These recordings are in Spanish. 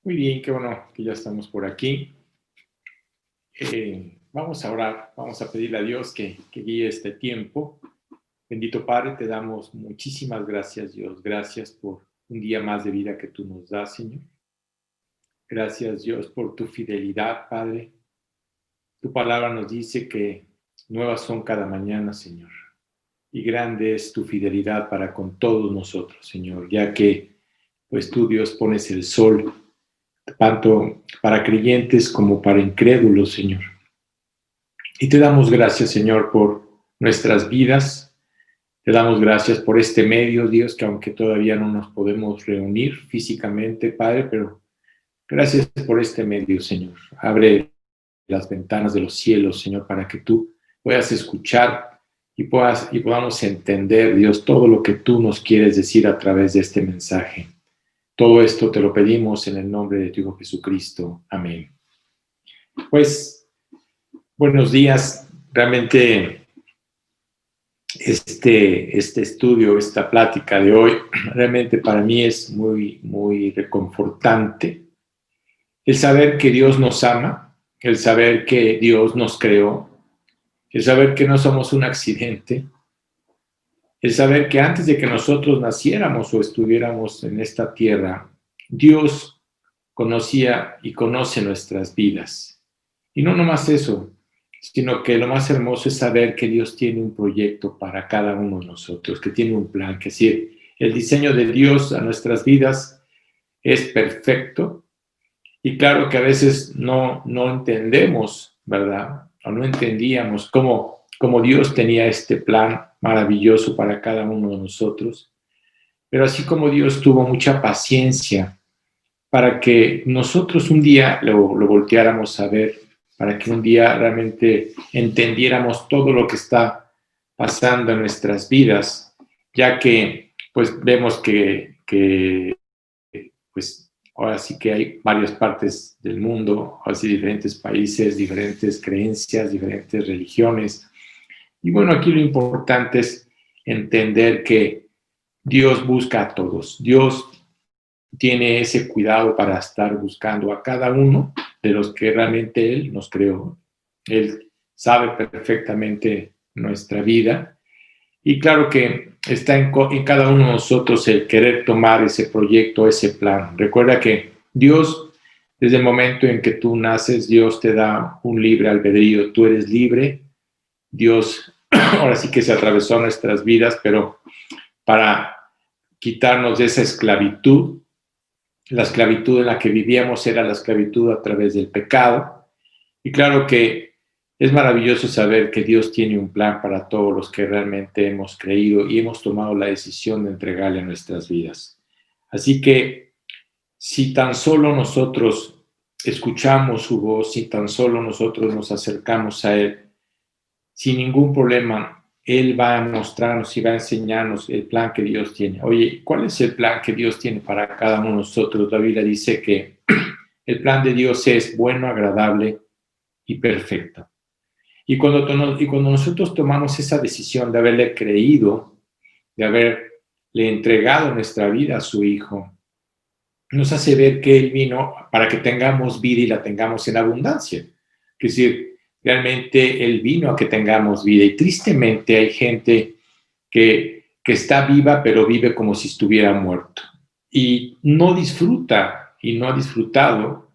Muy bien, qué bueno que ya estamos por aquí. Vamos a orar, vamos a pedirle a Dios que guíe este tiempo. Bendito Padre, te damos muchísimas gracias, Dios. Gracias por un día más de vida que tú nos das, Señor. Gracias, Dios, por tu fidelidad, Padre. Tu palabra nos dice que nuevas son cada mañana, Señor. Y grande es tu fidelidad para con todos nosotros, Señor, ya que, pues tú, Dios, pones el sol tanto para creyentes como para incrédulos, Señor. Y te damos gracias, Señor, por nuestras vidas. Te damos gracias por este medio, Dios, que aunque todavía no nos podemos reunir físicamente, Padre, pero gracias por este medio, Señor. Abre las ventanas de los cielos, Señor, para que tú puedas escuchar y podamos entender, Dios, todo lo que tú nos quieres decir a través de este mensaje. Todo esto te lo pedimos en el nombre de tu Hijo Jesucristo. Amén. Pues, buenos días. Realmente este estudio, esta plática de hoy, realmente para mí es muy, muy reconfortante. El saber que Dios nos ama, el saber que Dios nos creó, el saber que no somos un accidente, el saber que antes de que nosotros naciéramos o estuviéramos en esta tierra, Dios conocía y conoce nuestras vidas. Y no nomás eso, sino que lo más hermoso es saber que Dios tiene un proyecto para cada uno de nosotros, que tiene un plan, que si el diseño de Dios a nuestras vidas es perfecto. Y claro que a veces no entendemos, ¿verdad? O no entendíamos cómo Dios tenía este plan maravilloso para cada uno de nosotros. Pero así como Dios tuvo mucha paciencia para que nosotros un día lo volteáramos a ver, para que un día realmente entendiéramos todo lo que está pasando en nuestras vidas, ya que pues vemos que pues ahora sí que hay varias partes del mundo, ahora sí diferentes países, diferentes creencias, diferentes religiones. Y bueno, aquí lo importante es entender que Dios busca a todos. Dios tiene ese cuidado para estar buscando a cada uno de los que realmente Él nos creó. Él sabe perfectamente nuestra vida y claro que está en cada uno de nosotros el querer tomar ese proyecto, ese plan. Recuerda que Dios, desde el momento en que tú naces, Dios te da un libre albedrío. Tú eres libre. Dios ahora sí que se atravesó a nuestras vidas, pero para quitarnos de esa esclavitud. La esclavitud en la que vivíamos era la esclavitud a través del pecado. Y claro que es maravilloso saber que Dios tiene un plan para todos los que realmente hemos creído y hemos tomado la decisión de entregarle nuestras vidas. Así que si tan solo nosotros escuchamos su voz, si tan solo nosotros nos acercamos a Él, sin ningún problema, Él va a mostrarnos y va a enseñarnos el plan que Dios tiene. Oye, ¿cuál es el plan que Dios tiene para cada uno de nosotros? La Biblia dice que el plan de Dios es bueno, agradable y perfecto. Y cuando nosotros tomamos esa decisión de haberle creído, de haberle entregado nuestra vida a su Hijo, nos hace ver que Él vino para que tengamos vida y la tengamos en abundancia. Es decir, realmente Él vino a que tengamos vida. Y tristemente hay gente que está viva, pero vive como si estuviera muerto. Y no disfruta, y no ha disfrutado,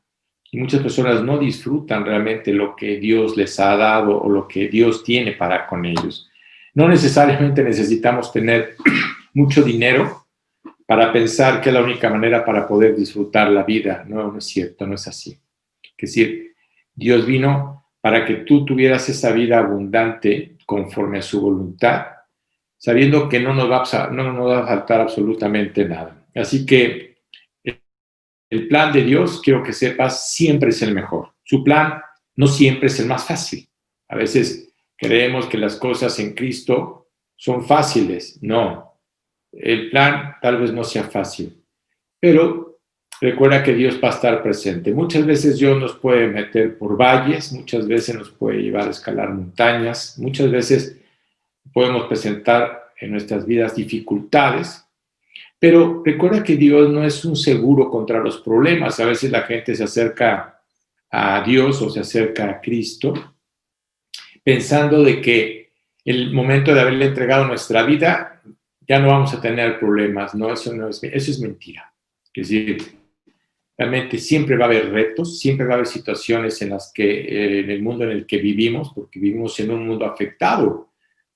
y muchas personas no disfrutan realmente lo que Dios les ha dado o lo que Dios tiene para con ellos. No necesariamente necesitamos tener mucho dinero para pensar que es la única manera para poder disfrutar la vida. No, no es cierto, no es así. Es decir, Dios vino para que tú tuvieras esa vida abundante conforme a su voluntad, sabiendo que no nos va a faltar absolutamente nada. Así que el plan de Dios, quiero que sepas, siempre es el mejor. Su plan no siempre es el más fácil. A veces creemos que las cosas en Cristo son fáciles. No, el plan tal vez no sea fácil, pero recuerda que Dios va a estar presente. Muchas veces Dios nos puede meter por valles, muchas veces nos puede llevar a escalar montañas, muchas veces podemos presentar en nuestras vidas dificultades, Pero recuerda que Dios no es un seguro contra los problemas. A veces la gente se acerca a Dios o se acerca a Cristo pensando de que el momento de haberle entregado nuestra vida ya no vamos a tener problemas. No, eso es mentira. Es decir, realmente siempre va a haber retos, siempre va a haber situaciones en las que, en el mundo en el que vivimos, porque vivimos en un mundo afectado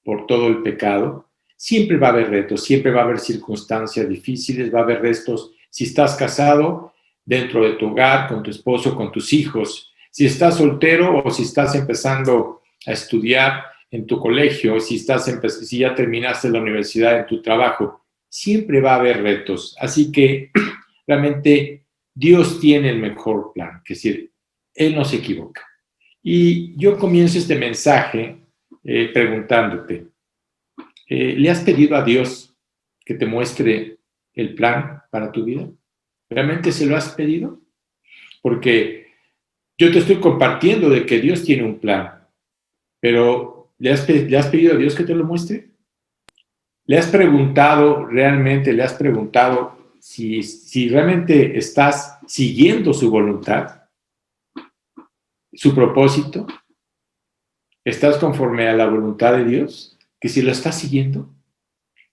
por todo el pecado, siempre va a haber retos, siempre va a haber circunstancias difíciles, va a haber restos. Si estás casado, dentro de tu hogar, con tu esposo, con tus hijos, si estás soltero o si estás empezando a estudiar en tu colegio, si ya terminaste la universidad, en tu trabajo, siempre va a haber retos. Así que realmente Dios tiene el mejor plan, es decir, Él no se equivoca. Y yo comienzo este mensaje preguntándote, ¿le has pedido a Dios que te muestre el plan para tu vida? ¿Realmente se lo has pedido? Porque yo te estoy compartiendo de que Dios tiene un plan, pero ¿le has pedido a Dios que te lo muestre? ¿Le has preguntado, realmente le has preguntado si realmente estás siguiendo su voluntad, su propósito? ¿Estás conforme a la voluntad de Dios? Que si lo estás siguiendo.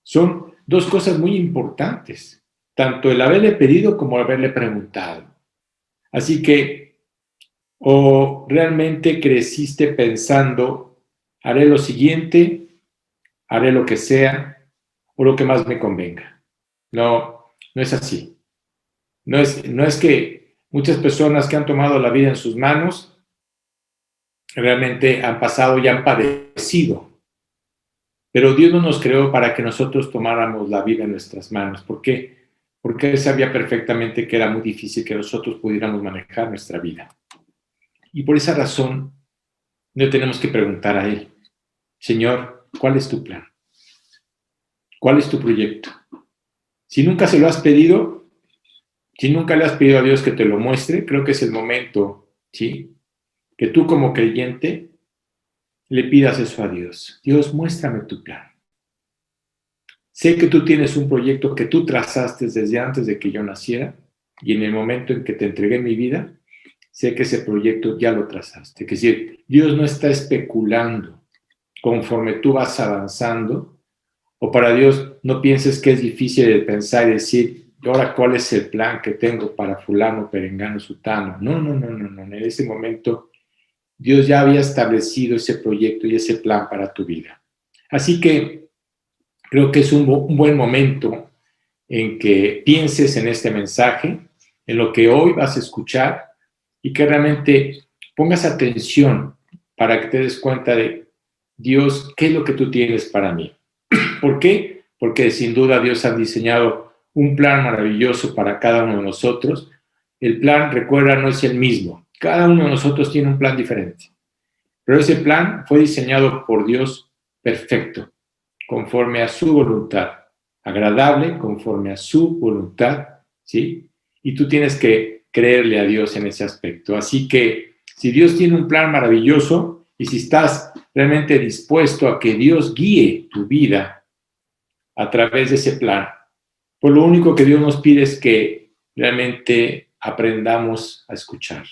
Son dos cosas muy importantes, tanto el haberle pedido como el haberle preguntado. Así que, o realmente creciste pensando, haré lo siguiente, haré lo que sea, o lo que más me convenga. No, no es así. No es que muchas personas que han tomado la vida en sus manos realmente han pasado y han padecido. Pero Dios no nos creó para que nosotros tomáramos la vida en nuestras manos. ¿Por qué? Porque Él sabía perfectamente que era muy difícil que nosotros pudiéramos manejar nuestra vida. Y por esa razón, no tenemos que preguntar a Él, Señor, ¿cuál es tu plan? ¿Cuál es tu proyecto? Si nunca se lo has pedido, si nunca le has pedido a Dios que te lo muestre, creo que es el momento, ¿sí?, que tú como creyente le pidas eso a Dios. Dios, muéstrame tu plan. Sé que tú tienes un proyecto que tú trazaste desde antes de que yo naciera y en el momento en que te entregué mi vida, sé que ese proyecto ya lo trazaste. Es decir, Dios no está especulando conforme tú vas avanzando, o para Dios no pienses que es difícil de pensar y decir, ahora cuál es el plan que tengo para fulano, perengano, sutano. No. En ese momento Dios ya había establecido ese proyecto y ese plan para tu vida. Así que creo que es un buen momento en que pienses en este mensaje, en lo que hoy vas a escuchar y que realmente pongas atención para que te des cuenta de Dios, ¿qué es lo que tú tienes para mí? ¿Por qué? Porque sin duda Dios ha diseñado un plan maravilloso para cada uno de nosotros. El plan, recuerda, no es el mismo. Cada uno de nosotros tiene un plan diferente. Pero ese plan fue diseñado por Dios perfecto, conforme a su voluntad, agradable, conforme a su voluntad, ¿sí? Y tú tienes que creerle a Dios en ese aspecto. Así que si Dios tiene un plan maravilloso y si estás realmente dispuesto a que Dios guíe tu vida a través de ese plan, pues lo único que Dios nos pide es que realmente aprendamos a escuchar.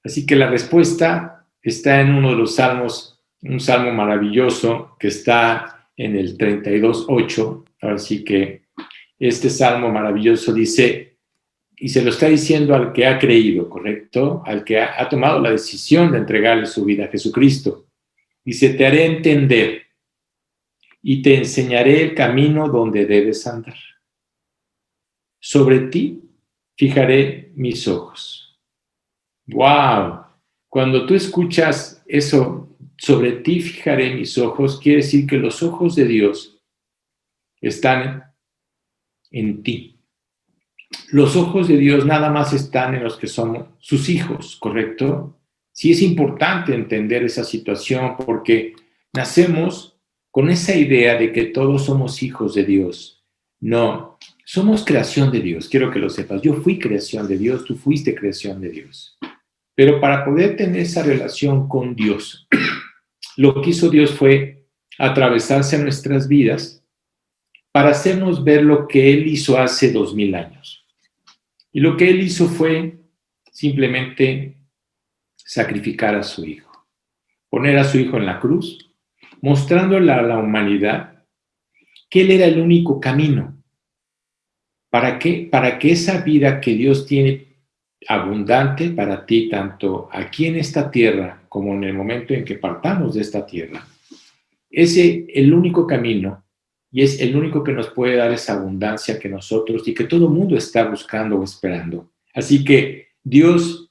Así que la respuesta está en uno de los salmos, un salmo maravilloso que está en el 32:8. Así que este salmo maravilloso dice, y se lo está diciendo al que ha creído, ¿correcto? Al que ha tomado la decisión de entregarle su vida a Jesucristo. Dice, te haré entender y te enseñaré el camino donde debes andar. Sobre ti fijaré mis ojos. ¡Wow! Cuando tú escuchas eso, sobre ti fijaré mis ojos, quiere decir que los ojos de Dios están en ti. Los ojos de Dios nada más están en los que somos sus hijos, ¿correcto? Sí es importante entender esa situación porque nacemos con esa idea de que todos somos hijos de Dios. No, somos creación de Dios, quiero que lo sepas. Yo fui creación de Dios, tú fuiste creación de Dios. Pero para poder tener esa relación con Dios, lo que hizo Dios fue atravesarse en nuestras vidas para hacernos ver lo que Él hizo hace 2000 años. Y lo que Él hizo fue simplemente sacrificar a su Hijo, poner a su Hijo en la cruz, mostrándole a la humanidad que Él era el único camino. ¿Para qué? Para que esa vida que Dios tiene abundante para ti, tanto aquí en esta tierra como en el momento en que partamos de esta tierra, es el único camino y es el único que nos puede dar esa abundancia que nosotros y que todo el mundo está buscando o esperando. Así que Dios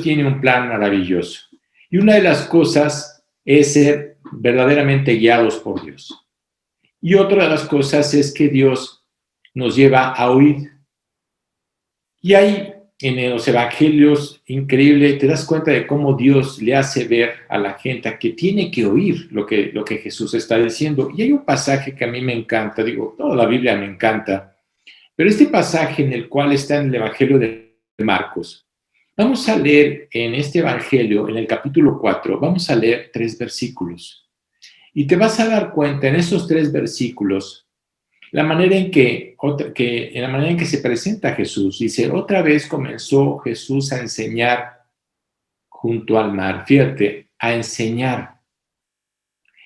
tiene un plan maravilloso. Y una de las cosas es ser verdaderamente guiados por Dios. Y otra de las cosas es que Dios nos lleva a oír. Y hay en los evangelios increíble, te das cuenta de cómo Dios le hace ver a la gente que tiene que oír lo que Jesús está diciendo. Y hay un pasaje que a mí me encanta, digo, toda la Biblia me encanta, pero este pasaje en el cual está en el evangelio de Marcos, vamos a leer en este evangelio, en el capítulo 4, vamos a leer 3 versículos. Y te vas a dar cuenta en esos 3 versículos la manera en que se presenta Jesús. Dice, otra vez comenzó Jesús a enseñar junto al mar. Fíjate, a enseñar.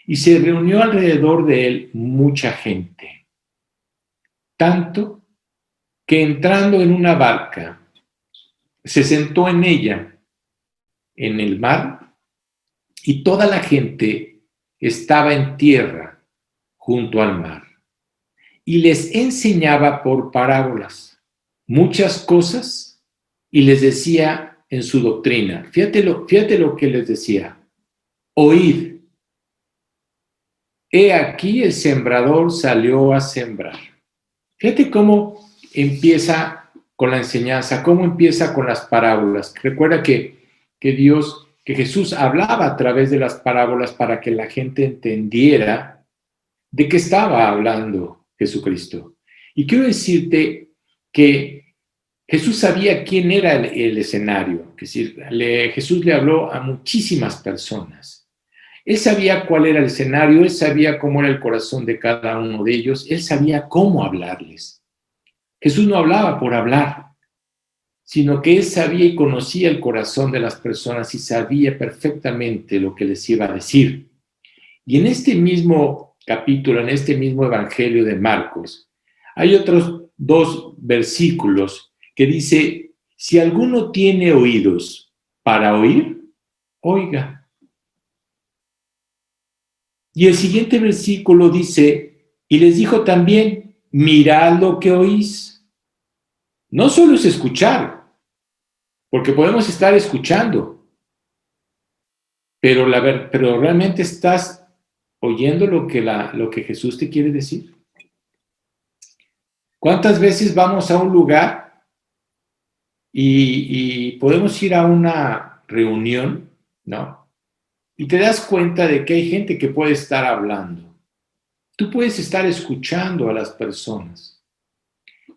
Y se reunió alrededor de él mucha gente. Tanto que entrando en una barca, se sentó en ella, en el mar, y toda la gente estaba en tierra junto al mar. Y les enseñaba por parábolas muchas cosas y les decía en su doctrina, fíjate lo que les decía, oíd, he aquí el sembrador salió a sembrar. Fíjate cómo empieza con la enseñanza, cómo empieza con las parábolas. Recuerda que Jesús hablaba a través de las parábolas para que la gente entendiera de qué estaba hablando Jesucristo. Y quiero decirte que Jesús sabía quién era el escenario. Es decir, Jesús le habló a muchísimas personas. Él sabía cuál era el escenario, él sabía cómo era el corazón de cada uno de ellos, él sabía cómo hablarles. Jesús no hablaba por hablar, sino que él sabía y conocía el corazón de las personas y sabía perfectamente lo que les iba a decir. Y en este mismo capítulo, en este mismo evangelio de Marcos, hay otros 2 versículos que dice, si alguno tiene oídos para oír, oiga. Y el siguiente versículo dice, y les dijo también, mirad lo que oís. No solo es escuchar, porque podemos estar escuchando, pero realmente estás oyendo lo que Jesús te quiere decir. ¿Cuántas veces vamos a un lugar y podemos ir a una reunión, ¿no? Y te das cuenta de que hay gente que puede estar hablando. Tú puedes estar escuchando a las personas,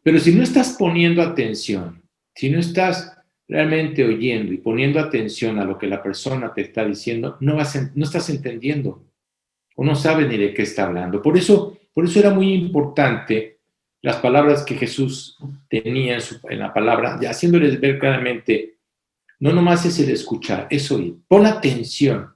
pero si no estás poniendo atención, si no estás realmente oyendo y poniendo atención a lo que la persona te está diciendo, no estás entendiendo o no sabes ni de qué está hablando. Por eso era muy importante las palabras que Jesús tenía en la palabra, haciéndoles ver claramente, no nomás es el escuchar, es oír. Pon atención.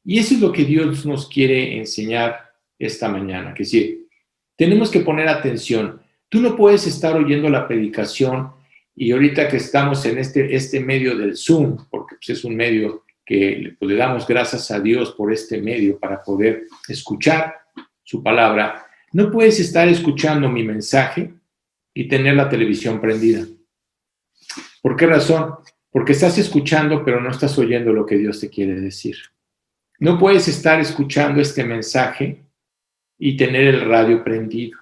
Y eso es lo que Dios nos quiere enseñar esta mañana. Que sí, tenemos que poner atención. Tú no puedes estar oyendo la predicación y ahorita que estamos en este medio del Zoom, porque pues, es un medio que le damos gracias a Dios por este medio para poder escuchar su palabra, no puedes estar escuchando mi mensaje y tener la televisión prendida. ¿Por qué razón? Porque estás escuchando, pero no estás oyendo lo que Dios te quiere decir. No puedes estar escuchando este mensaje y tener el radio prendido,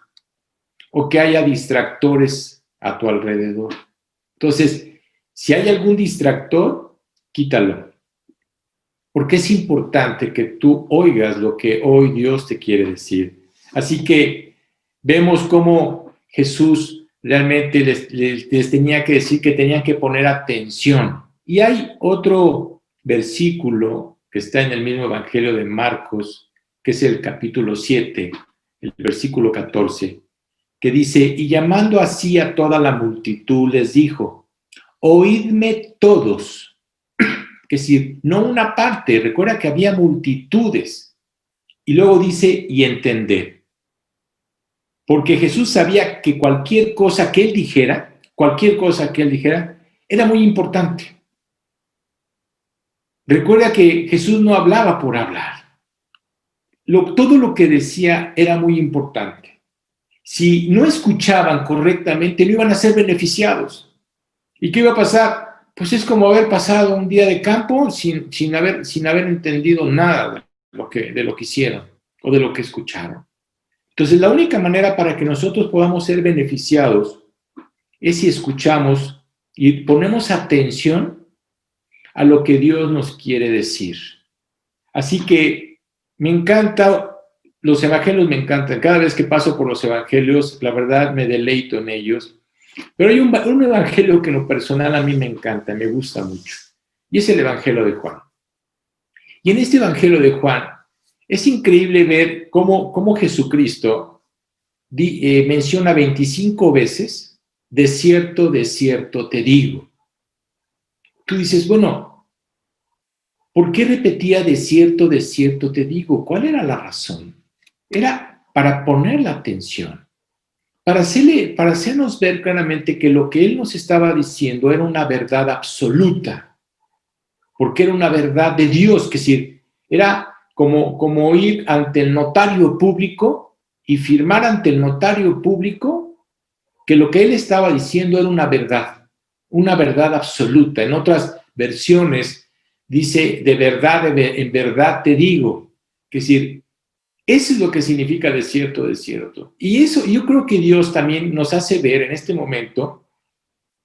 o que haya distractores a tu alrededor. Entonces, si hay algún distractor, quítalo. Porque es importante que tú oigas lo que hoy Dios te quiere decir. Así que vemos cómo Jesús realmente les tenía que decir que tenían que poner atención. Y hay otro versículo que está en el mismo Evangelio de Marcos, que es el capítulo 7, el versículo 14, que dice, y llamando así a toda la multitud, les dijo, oídme todos. Es decir, no una parte, recuerda que había multitudes. Y luego dice, y entended. Porque Jesús sabía que cualquier cosa que él dijera, era muy importante. Recuerda que Jesús no hablaba por hablar. Todo lo que decía era muy importante. Si no escuchaban correctamente, no iban a ser beneficiados. ¿Y qué iba a pasar? Pues es como haber pasado un día de campo sin haber entendido nada de lo que hicieron o de lo que escucharon. Entonces, la única manera para que nosotros podamos ser beneficiados es si escuchamos y ponemos atención a lo que Dios nos quiere decir. Así que me encanta, los evangelios me encantan. Cada vez que paso por los evangelios, la verdad me deleito en ellos. Pero hay un evangelio que en lo personal a mí me encanta, me gusta mucho. Y es el evangelio de Juan. Y en este evangelio de Juan es increíble ver cómo Jesucristo menciona 25 veces, de cierto te digo. Tú dices, bueno, ¿por qué repetía de cierto te digo? ¿Cuál era la razón? Era para poner la atención, para hacernos ver claramente que lo que él nos estaba diciendo era una verdad absoluta, porque era una verdad de Dios, que es decir, era como ir ante el notario público y firmar ante el notario público que lo que él estaba diciendo era una verdad absoluta. En otras versiones dice, en verdad te digo, que es decir, eso es lo que significa de cierto. Y eso yo creo que Dios también nos hace ver en este momento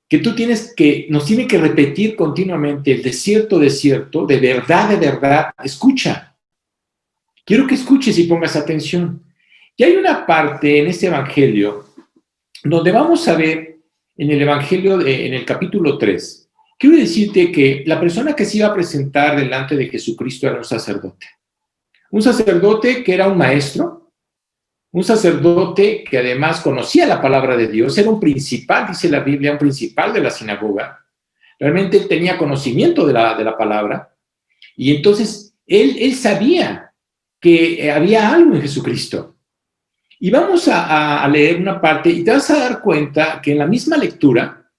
que nos tiene que repetir continuamente el de cierto, de verdad, escucha. Quiero que escuches y pongas atención. Y hay una parte en este evangelio donde vamos a ver en el evangelio, en el capítulo 3, quiero decirte que la persona que se iba a presentar delante de Jesucristo era un sacerdote. Un sacerdote que era un maestro, un sacerdote que además conocía la palabra de Dios, era un principal, dice la Biblia, un principal de la sinagoga. Realmente él tenía conocimiento de la palabra y entonces él sabía que había algo en Jesucristo. Y vamos a leer una parte y te vas a dar cuenta que en la misma lectura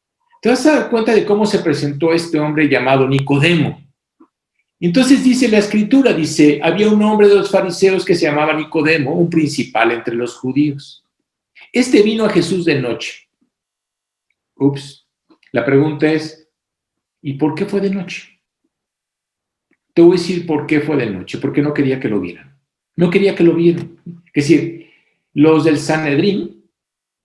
te vas a dar cuenta de cómo se presentó este hombre llamado Nicodemo. Entonces dice la escritura, dice, había un hombre de los fariseos que se llamaba Nicodemo, un principal entre los judíos. Este vino a Jesús de noche. La pregunta es, ¿y por qué fue de noche? Te voy a decir por qué fue de noche, porque no quería que lo vieran. No quería que lo vieran. Es decir, los del Sanedrín,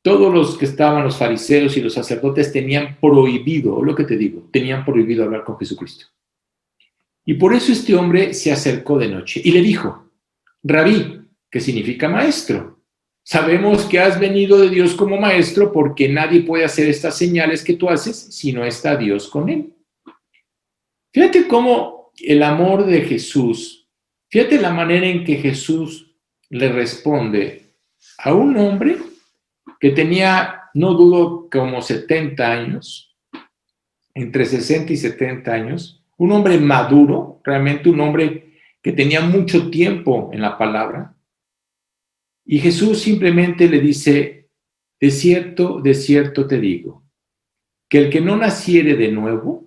todos los que estaban, los fariseos y los sacerdotes, tenían prohibido, lo que te digo, tenían prohibido hablar con Jesucristo. Y por eso este hombre se acercó de noche y le dijo, Rabí, que significa maestro, sabemos que has venido de Dios como maestro porque nadie puede hacer estas señales que tú haces si no está Dios con él. Fíjate cómo el amor de Jesús, fíjate la manera en que Jesús le responde a un hombre que tenía, no dudo, como 70 años, entre 60 y 70 años, un hombre maduro, realmente un hombre que tenía mucho tiempo en la palabra. Y Jesús simplemente le dice, de cierto te digo, que el que no naciere de nuevo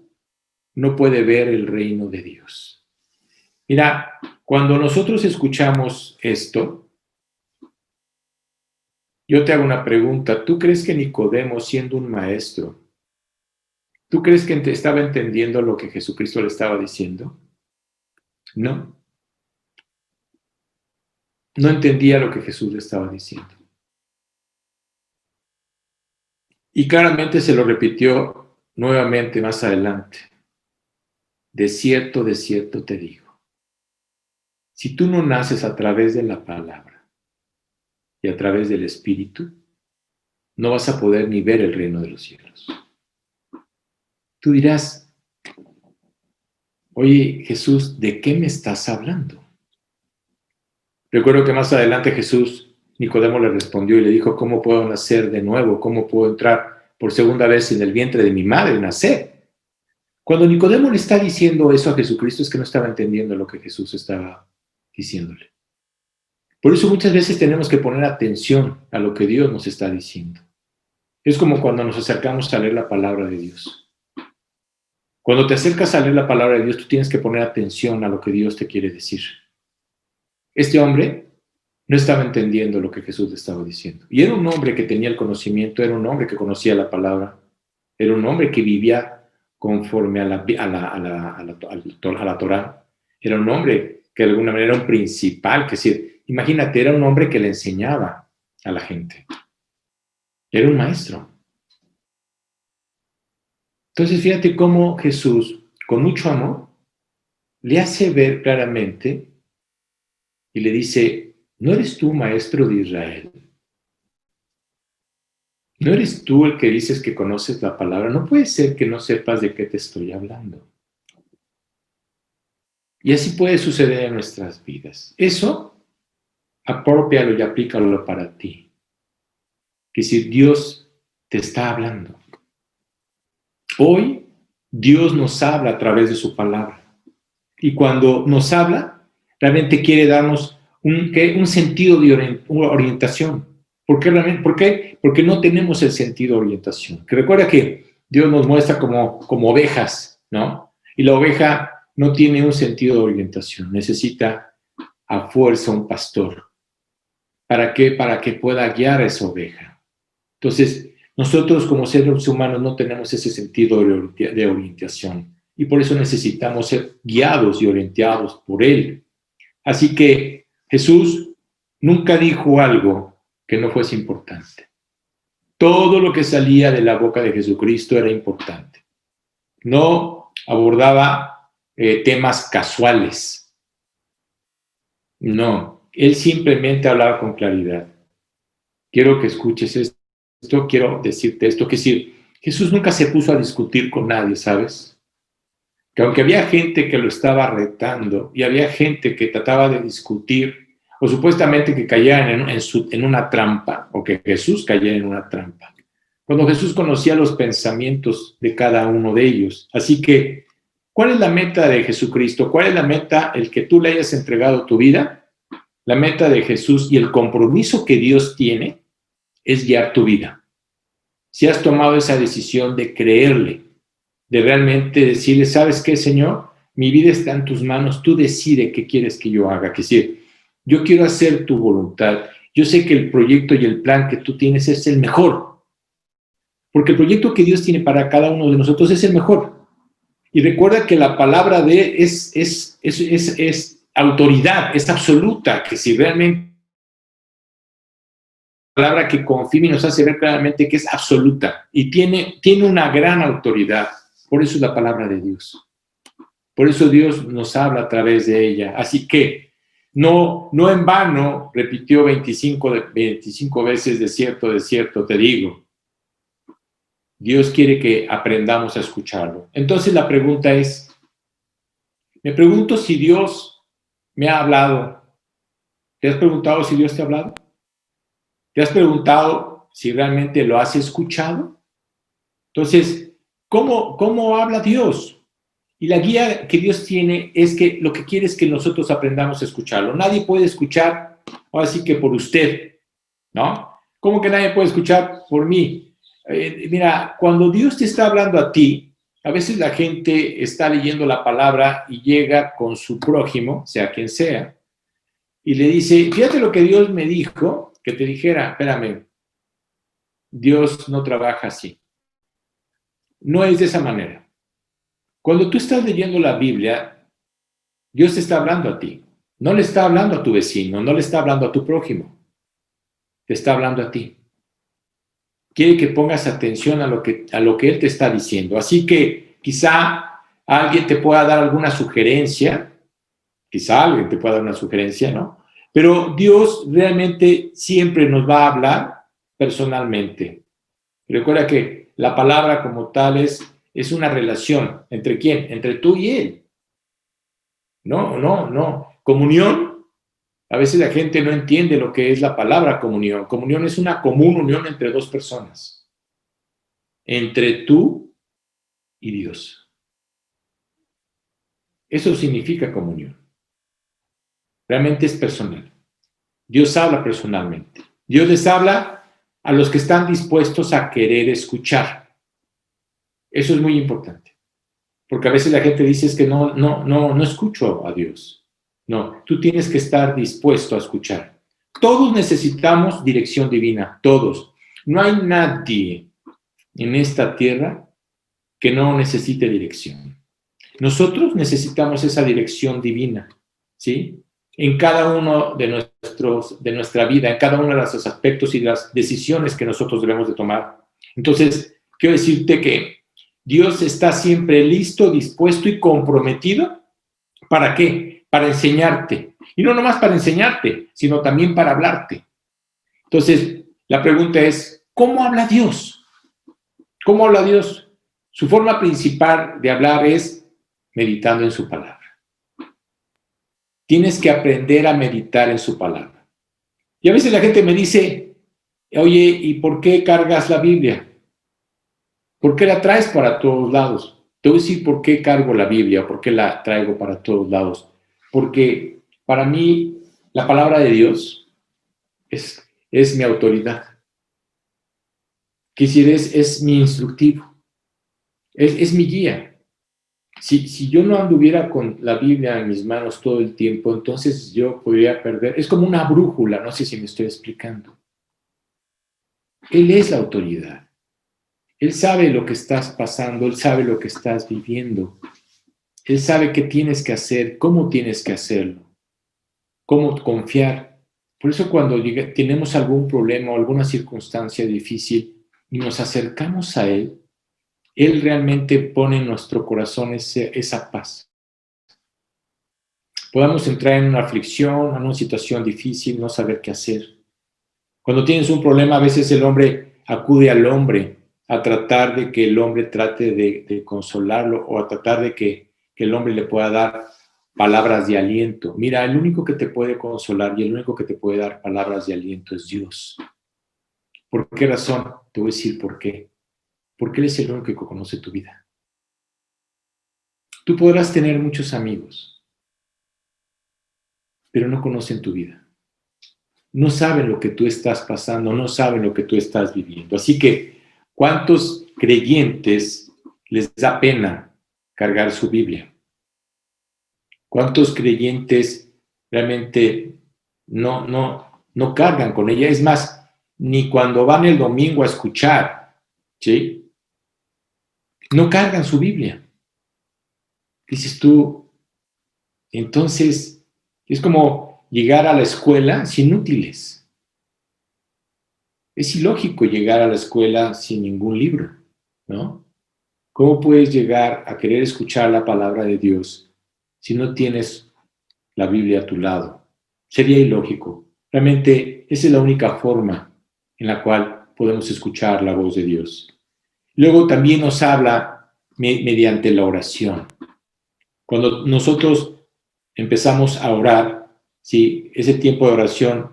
no puede ver el reino de Dios. Mira, cuando nosotros escuchamos esto, yo te hago una pregunta. ¿Tú crees que Nicodemo, siendo un maestro, tú crees que estaba entendiendo lo que Jesucristo le estaba diciendo? No. No entendía lo que Jesús le estaba diciendo. Y claramente se lo repitió nuevamente más adelante. De cierto te digo. Si tú no naces a través de la palabra y a través del Espíritu, no vas a poder ni ver el reino de los cielos. Tú dirás, oye, Jesús, ¿de qué me estás hablando? Recuerdo que más adelante Nicodemo le respondió y le dijo, ¿cómo puedo nacer de nuevo? ¿Cómo puedo entrar por segunda vez en el vientre de mi madre, nacer? Cuando Nicodemo le está diciendo eso a Jesucristo es que no estaba entendiendo lo que Jesús estaba diciéndole. Por eso muchas veces tenemos que poner atención a lo que Dios nos está diciendo. Es como cuando nos acercamos a leer la palabra de Dios. Cuando te acercas a leer la palabra de Dios, tú tienes que poner atención a lo que Dios te quiere decir. Este hombre no estaba entendiendo lo que Jesús le estaba diciendo. Y era un hombre que tenía el conocimiento, era un hombre que conocía la palabra, era un hombre que vivía conforme a la Torá. Era un hombre que de alguna manera era un principal, que decir, imagínate, era un hombre que le enseñaba a la gente. Era un maestro. Entonces, fíjate cómo Jesús, con mucho amor, le hace ver claramente y le dice, ¿no eres tú maestro de Israel? ¿No eres tú el que dices que conoces la palabra? No puede ser que no sepas de qué te estoy hablando. Y así puede suceder en nuestras vidas. Eso, aprópialo y aplícalo para ti. Que si Dios te está hablando. Hoy, Dios nos habla a través de su palabra. Y cuando nos habla, realmente quiere darnos un sentido de orientación. ¿Por qué? Porque no tenemos el sentido de orientación. Que recuerda que Dios nos muestra como ovejas, ¿no? Y la oveja no tiene un sentido de orientación. Necesita a fuerza un pastor. ¿Para qué? Para que pueda guiar a esa oveja. Entonces, nosotros como seres humanos no tenemos ese sentido de orientación. Y por eso necesitamos ser guiados y orientados por Él. Así que Jesús nunca dijo algo que no fuese importante. Todo lo que salía de la boca de Jesucristo era importante. No abordaba temas casuales. No, Él simplemente hablaba con claridad. Quiero que escuches esto, quiero decirte esto, que decir, Jesús nunca se puso a discutir con nadie, ¿sabes? Que aunque había gente que lo estaba retando y había gente que trataba de discutir o supuestamente que caían en una trampa o que Jesús cayera en una trampa. Cuando Jesús conocía los pensamientos de cada uno de ellos. Así que, ¿cuál es la meta de Jesucristo? ¿Cuál es la meta? El que tú le hayas entregado tu vida. La meta de Jesús y el compromiso que Dios tiene es guiar tu vida. Si has tomado esa decisión de creerle, de realmente decirle, ¿sabes qué, Señor? Mi vida está en tus manos, tú decides qué quieres que yo haga. Que decir, yo quiero hacer tu voluntad. Yo sé que el proyecto y el plan que tú tienes es el mejor. Porque el proyecto que Dios tiene para cada uno de nosotros es el mejor. Y recuerda que la palabra de Él es autoridad, es absoluta, que si realmente palabra que confirma y nos hace ver claramente que es absoluta y tiene una gran autoridad. Por eso es la palabra de Dios. Por eso Dios nos habla a través de ella. Así que no en vano repitió 25 veces, de cierto te digo. Dios quiere que aprendamos a escucharlo. Entonces la pregunta es, me pregunto si Dios me ha hablado. ¿Te has preguntado si Dios te ha hablado? ¿Te has preguntado si realmente lo has escuchado? Entonces, ¿cómo habla Dios? Y la guía que Dios tiene es que lo que quiere es que nosotros aprendamos a escucharlo. Nadie puede escuchar, ahora sí que por usted, ¿no? ¿Cómo que nadie puede escuchar por mí? Mira, cuando Dios te está hablando a ti, a veces la gente está leyendo la palabra y llega con su prójimo, sea quien sea, y le dice, fíjate lo que Dios me dijo, que te dijera, espérame, Dios no trabaja así. No es de esa manera. Cuando tú estás leyendo la Biblia, Dios te está hablando a ti. No le está hablando a tu vecino, no le está hablando a tu prójimo. Te está hablando a ti. Quiere que pongas atención a lo que Él te está diciendo. Así que quizá alguien te pueda dar alguna sugerencia, ¿no? Pero Dios realmente siempre nos va a hablar personalmente. Recuerda que la palabra como tal es una relación. ¿Entre quién? Entre tú y Él. No. Comunión. A veces la gente no entiende lo que es la palabra comunión. Comunión es una común unión entre dos personas, entre tú y Dios. Eso significa comunión. Realmente es personal. Dios habla personalmente. Dios les habla a los que están dispuestos a querer escuchar. Eso es muy importante. Porque a veces la gente dice es que no escucho a Dios. No, tú tienes que estar dispuesto a escuchar. Todos necesitamos dirección divina, todos. No hay nadie en esta tierra que no necesite dirección. Nosotros necesitamos esa dirección divina, ¿sí? En cada uno de nuestra vida, en cada uno de nuestros aspectos y las decisiones que nosotros debemos de tomar. Entonces, quiero decirte que Dios está siempre listo, dispuesto y comprometido. ¿Para qué? Para enseñarte. Y no nomás para enseñarte, sino también para hablarte. Entonces, la pregunta es, ¿cómo habla Dios? ¿Cómo habla Dios? Su forma principal de hablar es meditando en su palabra. Tienes que aprender a meditar en su palabra. Y a veces la gente me dice, oye, ¿y por qué cargas la Biblia? ¿Por qué la traes para todos lados? Te voy a decir por qué cargo la Biblia, por qué la traigo para todos lados. Porque para mí la palabra de Dios es mi autoridad. Quisiera, es mi instructivo, es mi guía. Si yo no anduviera con la Biblia en mis manos todo el tiempo, entonces yo podría perder. Es como una brújula, no sé si me estoy explicando. Él es la autoridad. Él sabe lo que estás pasando, Él sabe lo que estás viviendo. Él sabe qué tienes que hacer, cómo tienes que hacerlo, cómo confiar. Por eso cuando tenemos algún problema o alguna circunstancia difícil y nos acercamos a Él, Él realmente pone en nuestro corazón esa paz. Podamos entrar en una aflicción, en una situación difícil, no saber qué hacer. Cuando tienes un problema, a veces el hombre acude al hombre a tratar de que el hombre trate de consolarlo o a tratar de que el hombre le pueda dar palabras de aliento. Mira, el único que te puede consolar y el único que te puede dar palabras de aliento es Dios. ¿Por qué razón? Te voy a decir por qué. Porque Él es el único que conoce tu vida. Tú podrás tener muchos amigos, pero no conocen tu vida. No saben lo que tú estás pasando, no saben lo que tú estás viviendo. Así que, ¿cuántos creyentes les da pena cargar su Biblia? ¿Cuántos creyentes realmente no cargan con ella? Es más, ni cuando van el domingo a escuchar, ¿sí? No cargan su Biblia. Dices tú, entonces, es como llegar a la escuela sin útiles. Es ilógico llegar a la escuela sin ningún libro, ¿no? ¿Cómo puedes llegar a querer escuchar la palabra de Dios si no tienes la Biblia a tu lado? Sería ilógico. Realmente esa es la única forma en la cual podemos escuchar la voz de Dios. Luego también nos habla mediante la oración. Cuando nosotros empezamos a orar, ¿sí? Ese tiempo de oración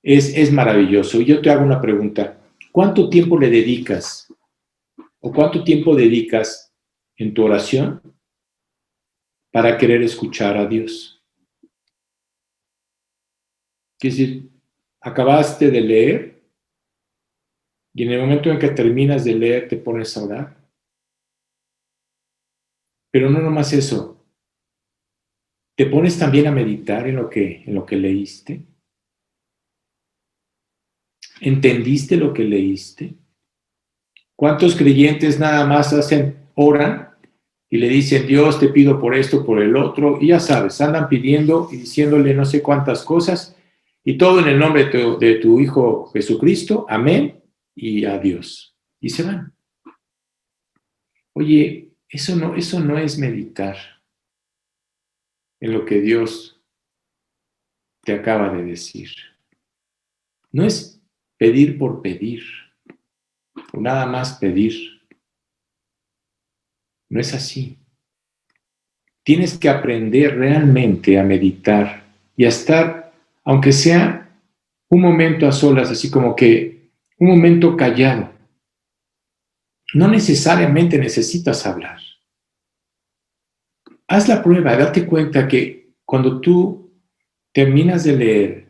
es maravilloso. Y yo te hago una pregunta. ¿Cuánto tiempo le dedicas o cuánto tiempo dedicas en tu oración para querer escuchar a Dios? Es decir, acabaste de leer y en el momento en que terminas de leer te pones a orar. Pero no nomás eso, te pones también a meditar en lo que leíste. ¿Entendiste lo que leíste? ¿Cuántos creyentes nada más oran y le dicen, Dios, te pido por esto, por el otro? Y ya sabes, andan pidiendo y diciéndole no sé cuántas cosas, y todo en el nombre de tu Hijo Jesucristo, amén, y adiós. Y se van. Oye, eso no es meditar en lo que Dios te acaba de decir. No es pedir por pedir, o nada más pedir. No es así. Tienes que aprender realmente a meditar y a estar aunque sea un momento a solas, así como que un momento callado. No necesariamente necesitas hablar. Haz la prueba, date cuenta que cuando tú terminas de leer,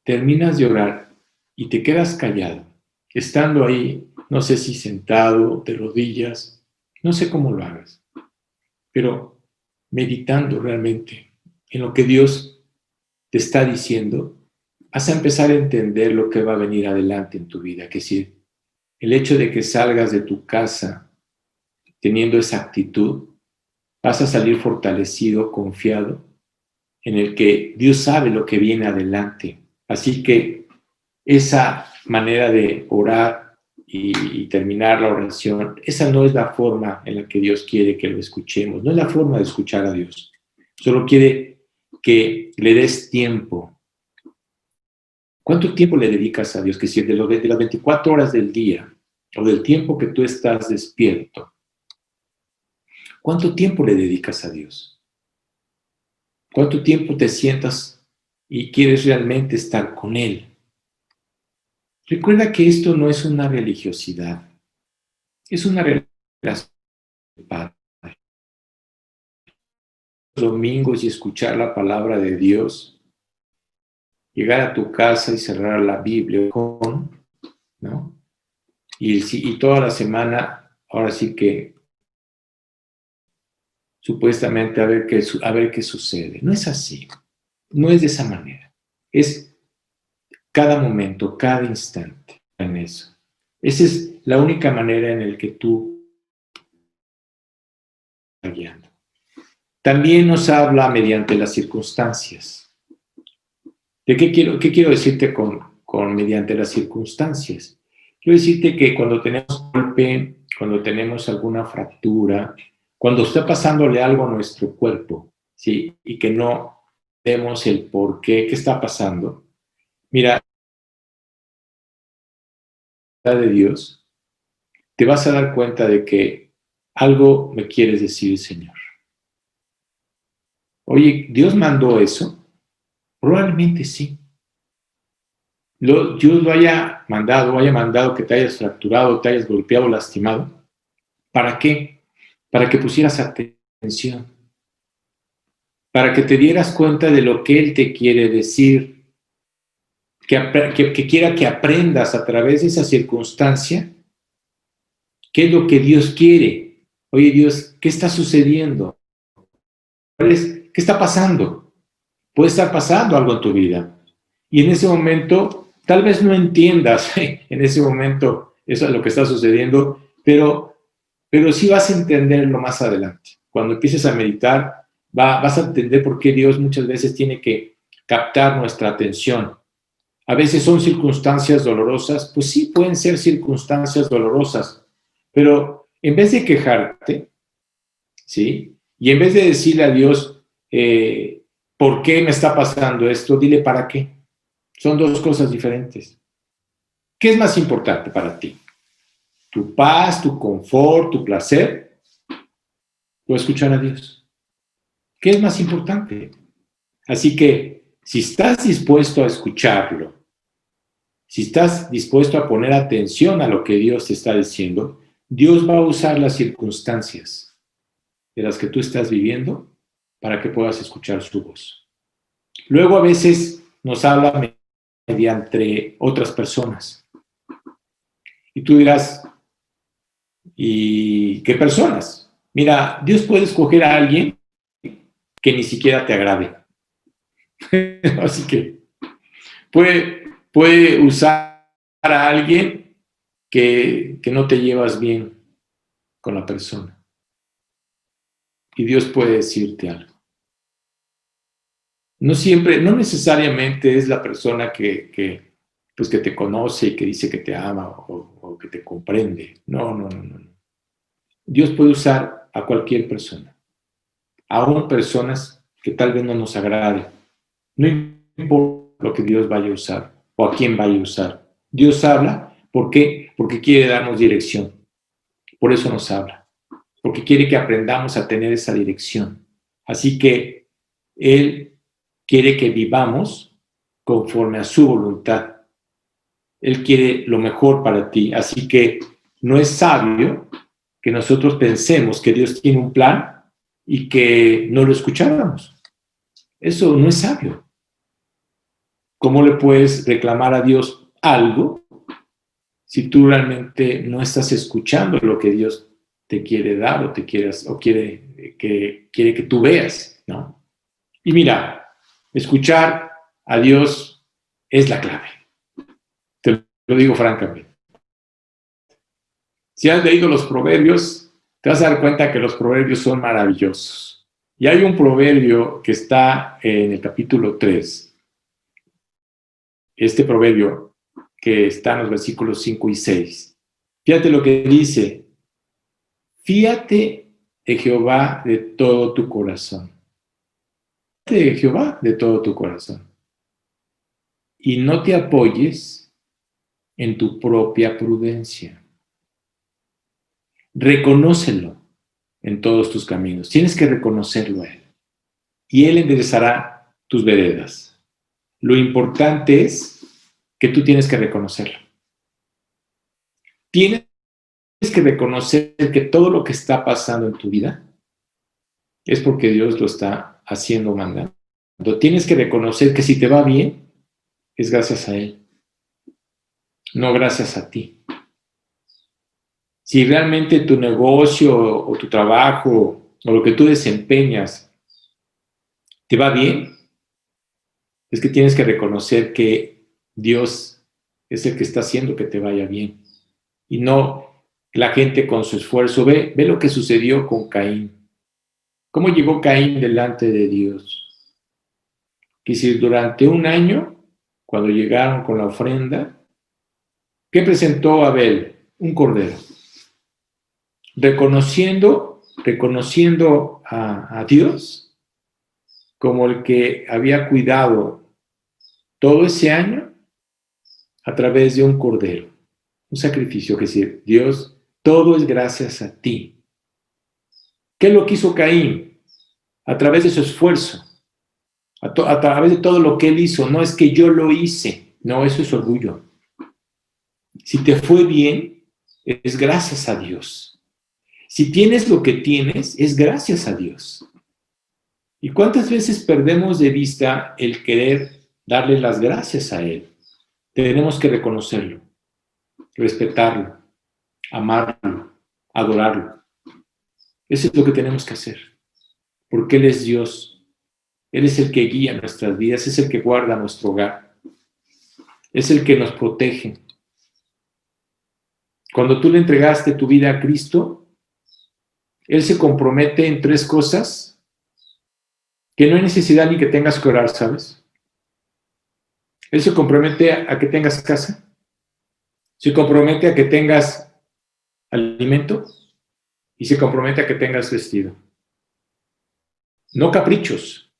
terminas de orar y te quedas callado, estando ahí, no sé si sentado, de rodillas, no sé cómo lo hagas, pero meditando realmente en lo que Dios te está diciendo, vas a empezar a entender lo que va a venir adelante en tu vida. Que si el hecho de que salgas de tu casa teniendo esa actitud, vas a salir fortalecido, confiado, en el que Dios sabe lo que viene adelante. Así que esa manera de orar y terminar la oración, esa no es la forma en la que Dios quiere que lo escuchemos, no es la forma de escuchar a Dios. Solo quiere que le des tiempo. ¿Cuánto tiempo le dedicas a Dios? Que si de las 24 horas del día o del tiempo que tú estás despierto, ¿cuánto tiempo le dedicas a Dios? ¿Cuánto tiempo te sientas y quieres realmente estar con Él? Recuerda que esto no es una religiosidad, es una relación de Padre. Los domingos y escuchar la palabra de Dios, llegar a tu casa y cerrar la Biblia ¿no? Y toda la semana, ahora sí que supuestamente a ver qué sucede. No es así, no es de esa manera. Es cada momento, cada instante en eso. Esa es la única manera en la que tú estás guiando. También nos habla mediante las circunstancias. ¿De qué quiero decirte con mediante las circunstancias? Quiero decirte que cuando tenemos un golpe, cuando tenemos alguna fractura, cuando está pasándole algo a nuestro cuerpo, ¿sí? Y que no vemos el por qué está pasando, mira, de Dios, te vas a dar cuenta de que algo me quieres decir, Señor. Oye, ¿Dios mandó eso? Probablemente sí. Dios lo haya mandado que te hayas fracturado, te hayas golpeado, lastimado. ¿Para qué? Para que pusieras atención, para que te dieras cuenta de lo que Él te quiere decir, que quiera que aprendas a través de esa circunstancia qué es lo que Dios quiere. Oye, Dios, ¿qué está sucediendo? ¿Qué está pasando? Puede estar pasando algo en tu vida. Y en ese momento, tal vez no entiendas en ese momento eso es lo que está sucediendo, pero sí vas a entenderlo más adelante. Cuando empieces a meditar, vas a entender por qué Dios muchas veces tiene que captar nuestra atención. A veces son circunstancias dolorosas, pues sí, pueden ser circunstancias dolorosas, pero en vez de quejarte, ¿sí? Y en vez de decirle a Dios, ¿por qué me está pasando esto? Dile, ¿para qué? Son dos cosas diferentes. ¿Qué es más importante para ti? ¿Tu paz, tu confort, tu placer? ¿O escuchar a Dios? ¿Qué es más importante? Así que, si estás dispuesto a escucharlo, si estás dispuesto a poner atención a lo que Dios te está diciendo, Dios va a usar las circunstancias de las que tú estás viviendo para que puedas escuchar su voz. Luego a veces nos habla mediante otras personas. Y tú dirás, ¿y qué personas? Mira, Dios puede escoger a alguien que ni siquiera te agrade. Así que puede usar a alguien que no te llevas bien con la persona. Y Dios puede decirte algo. No siempre, no necesariamente es la persona pues que te conoce y que dice que te ama o que te comprende. No. Dios puede usar a cualquier persona, aún personas que tal vez no nos agrade. No importa lo que Dios vaya a usar o a quién vaya a usar. Dios habla, ¿por qué? Porque quiere darnos dirección. Por eso nos habla. Porque quiere que aprendamos a tener esa dirección. Así que Él quiere que vivamos conforme a su voluntad. Él quiere lo mejor para ti, así que no es sabio que nosotros pensemos que Dios tiene un plan y que no lo escucháramos. Eso no es sabio. ¿Cómo le puedes reclamar a Dios algo si tú realmente no estás escuchando lo que Dios te quiere dar o quiere que tú veas, ¿no? Y mira, escuchar a Dios es la clave. Te lo digo francamente. Si has leído los proverbios, te vas a dar cuenta que los proverbios son maravillosos. Y hay un proverbio que está en el capítulo 3. Este proverbio que está en los versículos 5 y 6. Fíjate lo que dice. Fíate de Jehová de todo tu corazón. Fíate de Jehová de todo tu corazón. Y no te apoyes en tu propia prudencia. Reconócelo en todos tus caminos. Tienes que reconocerlo a Él. Y Él enderezará tus veredas. Lo importante es que tú tienes que reconocerlo. Tienes que reconocer que todo lo que está pasando en tu vida es porque Dios lo está haciendo mandando. Tienes que reconocer que si te va bien, es gracias a Él, no gracias a ti. Si realmente tu negocio o tu trabajo o lo que tú desempeñas te va bien, es que tienes que reconocer que Dios es el que está haciendo que te vaya bien. Y no la gente con su esfuerzo. Ve lo que sucedió con Caín. ¿Cómo llegó Caín delante de Dios? Que si durante un año, cuando llegaron con la ofrenda, ¿qué presentó Abel? Un cordero. Reconociendo a Dios como el que había cuidado todo ese año a través de un cordero. Un sacrificio, que decir, Dios, todo es gracias a ti. ¿Qué es lo que hizo Caín? A través de su esfuerzo, a través de todo lo que él hizo. No es que yo lo hice, no, eso es orgullo. Si te fue bien, es gracias a Dios. Si tienes lo que tienes, es gracias a Dios. ¿Y cuántas veces perdemos de vista el querer darle las gracias a Él? Tenemos que reconocerlo, respetarlo, amarlo, adorarlo. Eso es lo que tenemos que hacer, porque Él es Dios. Él es el que guía nuestras vidas, es el que guarda nuestro hogar, es el que nos protege. Cuando tú le entregaste tu vida a Cristo, Él se compromete en 3 cosas que no hay necesidad ni que tengas que orar, ¿sabes? Él se compromete a que tengas casa, se compromete a que tengas alimento y se compromete a que tengas vestido. No caprichos,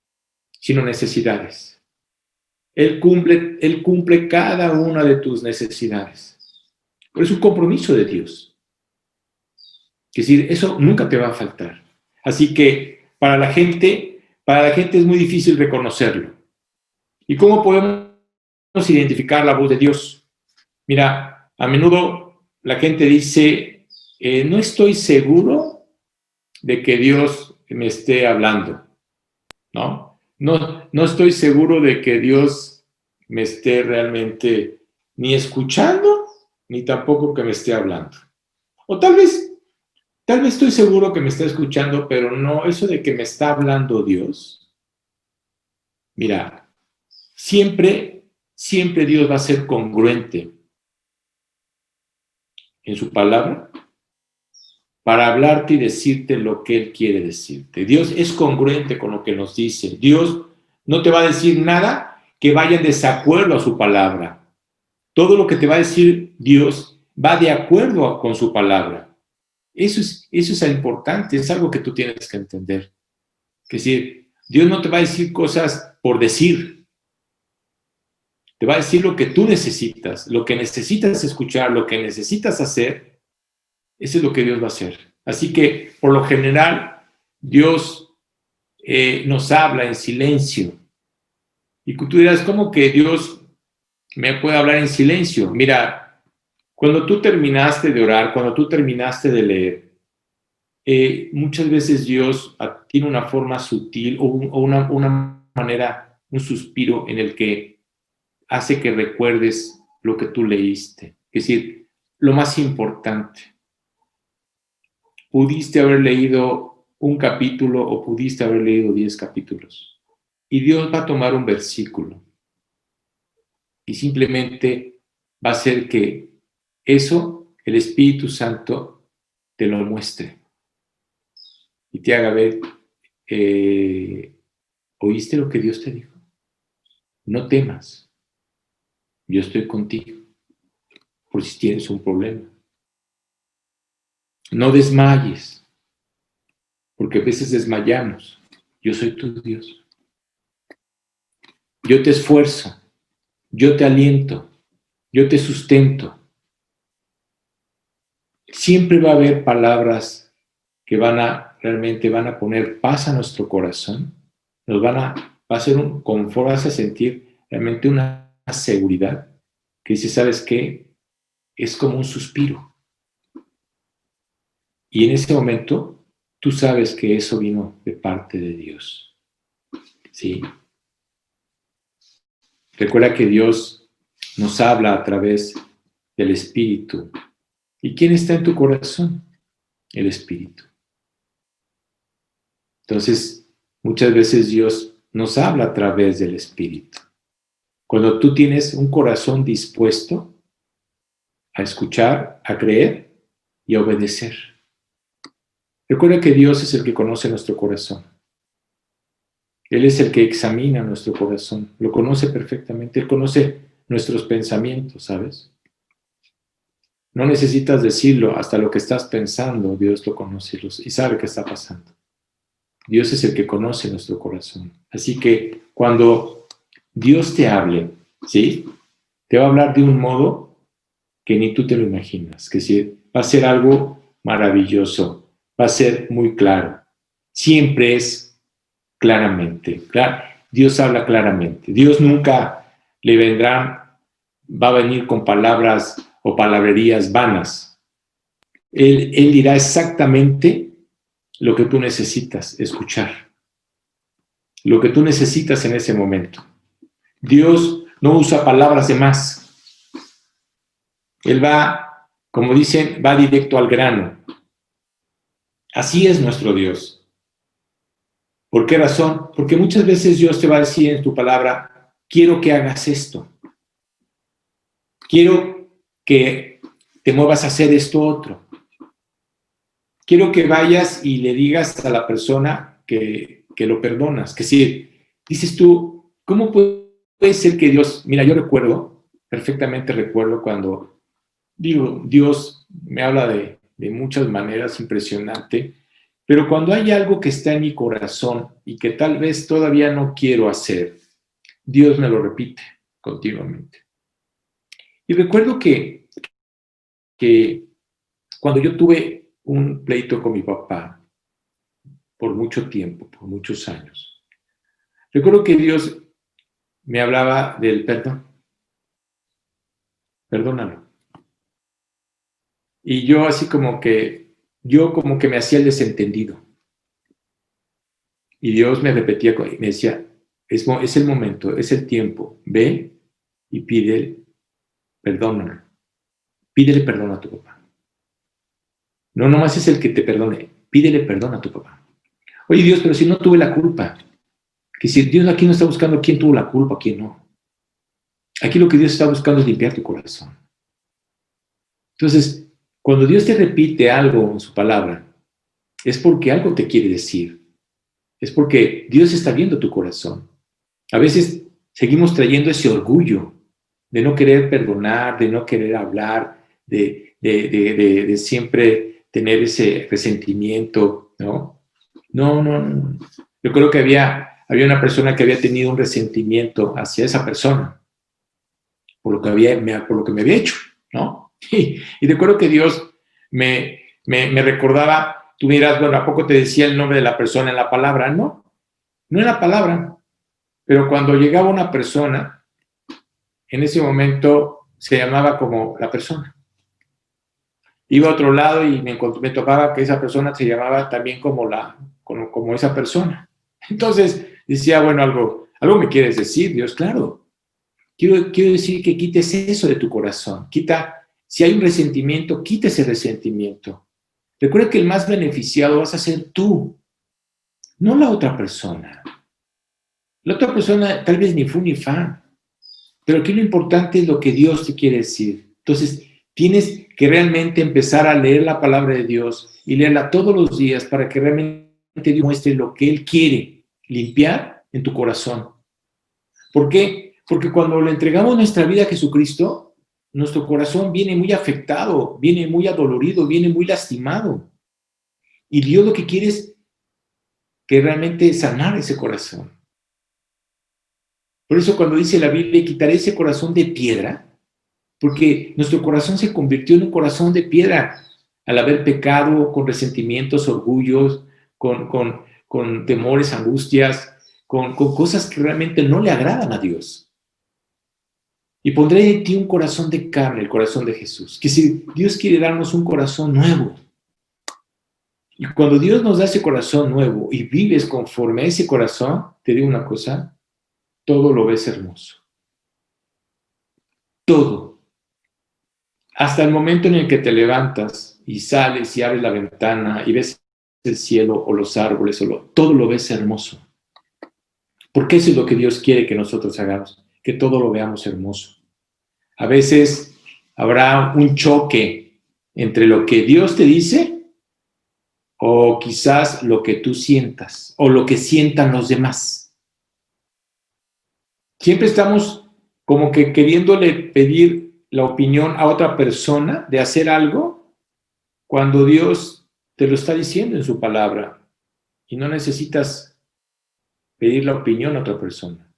sino necesidades. Él cumple cada una de tus necesidades. Pero es un compromiso de Dios. Es decir, eso nunca te va a faltar. Así que para la gente es muy difícil reconocerlo. ¿Y cómo podemos identificar la voz de Dios? Mira, a menudo la gente dice, no estoy seguro de que Dios me esté hablando, ¿no? No estoy seguro de que Dios me esté realmente ni escuchando, ni tampoco que me esté hablando. O tal vez estoy seguro que me está escuchando, pero no, eso de que me está hablando Dios. Mira, siempre Dios va a ser congruente en su palabra para hablarte y decirte lo que Él quiere decirte. Dios es congruente con lo que nos dice. Dios no te va a decir nada que vaya en desacuerdo a su palabra. Todo lo que te va a decir Dios va de acuerdo con su palabra. Eso es importante, es algo que tú tienes que entender. Es decir, Dios no te va a decir cosas por decir. Te va a decir lo que tú necesitas, lo que necesitas escuchar, lo que necesitas hacer. Eso es lo que Dios va a hacer. Así que, por lo general, Dios nos habla en silencio. Y tú dirás, ¿cómo que Dios me puede hablar en silencio? Mira, cuando tú terminaste de orar, cuando tú terminaste de leer, muchas veces Dios tiene una forma sutil o una manera, un suspiro en el que hace que recuerdes lo que tú leíste. Es decir, lo más importante. Pudiste haber leído un capítulo o pudiste haber leído 10 capítulos. Y Dios va a tomar un versículo y simplemente va a hacer que eso, el Espíritu Santo, te lo muestre y te haga ver, ¿oíste lo que Dios te dijo? No temas, yo estoy contigo, por si tienes un problema. No desmayes, porque a veces desmayamos. Yo soy tu Dios. Yo te esfuerzo, yo te aliento, yo te sustento. Siempre va a haber palabras que realmente van a poner paz a nuestro corazón, va a ser un confort, vas a sentir realmente una seguridad que dice, ¿sabes qué? Es como un suspiro. Y en ese momento, tú sabes que eso vino de parte de Dios. ¿Sí? Recuerda que Dios nos habla a través del Espíritu. ¿Y quién está en tu corazón? El Espíritu. Entonces, muchas veces Dios nos habla a través del Espíritu. Cuando tú tienes un corazón dispuesto a escuchar, a creer y a obedecer. Recuerda que Dios es el que conoce nuestro corazón. Él es el que examina nuestro corazón. Lo conoce perfectamente. Él conoce nuestros pensamientos, ¿sabes? No necesitas decirlo, hasta lo que estás pensando, Dios lo conoce y sabe qué está pasando. Dios es el que conoce nuestro corazón. Así que cuando Dios te hable, ¿sí? Te va a hablar de un modo que ni tú te lo imaginas. Que sí, va a ser algo maravilloso, va a ser muy claro. Siempre es claramente. Dios habla claramente. Dios nunca va a venir con palabras o palabrerías vanas. Él dirá exactamente lo que tú necesitas escuchar, lo que tú necesitas en ese momento. Dios no usa palabras de más. Él va, como dicen, va directo al grano. Así es nuestro Dios. ¿Por qué razón? Porque muchas veces Dios te va a decir en tu palabra, quiero que hagas esto. Quiero que te muevas a hacer esto otro. Quiero que vayas y le digas a la persona que lo perdonas. Que si dices tú, ¿cómo puede ser que Dios... Mira, yo perfectamente recuerdo cuando Dios me habla de muchas maneras impresionante, pero cuando hay algo que está en mi corazón y que tal vez todavía no quiero hacer, Dios me lo repite continuamente. Y recuerdo que cuando yo tuve un pleito con mi papá por mucho tiempo, por muchos años, recuerdo que Dios me hablaba del perdón. Perdónalo. Y yo como que me hacía el desentendido. Y Dios me repetía, me decía, es el momento, es el tiempo, ve y perdónalo. Pídele perdón a tu papá. No nomás es el que te perdone, pídele perdón a tu papá. Oye Dios, pero si no tuve la culpa, que si Dios aquí no está buscando quién tuvo la culpa, quién no. Aquí lo que Dios está buscando es limpiar tu corazón. Entonces, cuando Dios te repite algo en su palabra, es porque algo te quiere decir. Es porque Dios está viendo tu corazón. A veces seguimos trayendo ese orgullo de no querer perdonar, de no querer hablar, de siempre tener ese resentimiento, ¿no? No. Yo creo que había una persona que había tenido un resentimiento hacia esa persona por lo que me había hecho, ¿no? Y recuerdo que Dios me recordaba, tú dirás, bueno, ¿a poco te decía el nombre de la persona en la palabra? No en la palabra, Pero cuando llegaba una persona, en ese momento se llamaba como la persona. Iba a otro lado y me topaba que esa persona se llamaba también como esa persona. Entonces decía, bueno, algo me quieres decir, Dios, claro. Quiero decir que quites eso de tu corazón. Si hay un resentimiento, quita ese resentimiento. Recuerda que el más beneficiado vas a ser tú, no la otra persona. La otra persona tal vez ni fu ni fa, pero aquí lo importante es lo que Dios te quiere decir. Entonces, tienes que realmente empezar a leer la palabra de Dios y leerla todos los días para que realmente Dios muestre lo que Él quiere limpiar en tu corazón. ¿Por qué? Porque cuando le entregamos nuestra vida a Jesucristo, nuestro corazón viene muy afectado, viene muy adolorido, viene muy lastimado. Y Dios lo que quiere es que realmente sanar ese corazón. Por eso cuando dice la Biblia, quitaré ese corazón de piedra, porque nuestro corazón se convirtió en un corazón de piedra al haber pecado con resentimientos, orgullos, con temores, angustias, con cosas que realmente no le agradan a Dios. Y pondré en ti un corazón de carne, el corazón de Jesús. Que si Dios quiere darnos un corazón nuevo, y cuando Dios nos da ese corazón nuevo y vives conforme a ese corazón, te digo una cosa, todo lo ves hermoso. Todo. Hasta el momento en el que te levantas y sales y abres la ventana y ves el cielo o los árboles, todo lo ves hermoso. Porque eso es lo que Dios quiere que nosotros hagamos, que todo lo veamos hermoso. A veces habrá un choque entre lo que Dios te dice o quizás lo que tú sientas o lo que sientan los demás. Siempre estamos como que queriéndole pedir la opinión a otra persona de hacer algo cuando Dios te lo está diciendo en su palabra y no necesitas pedir la opinión a otra persona.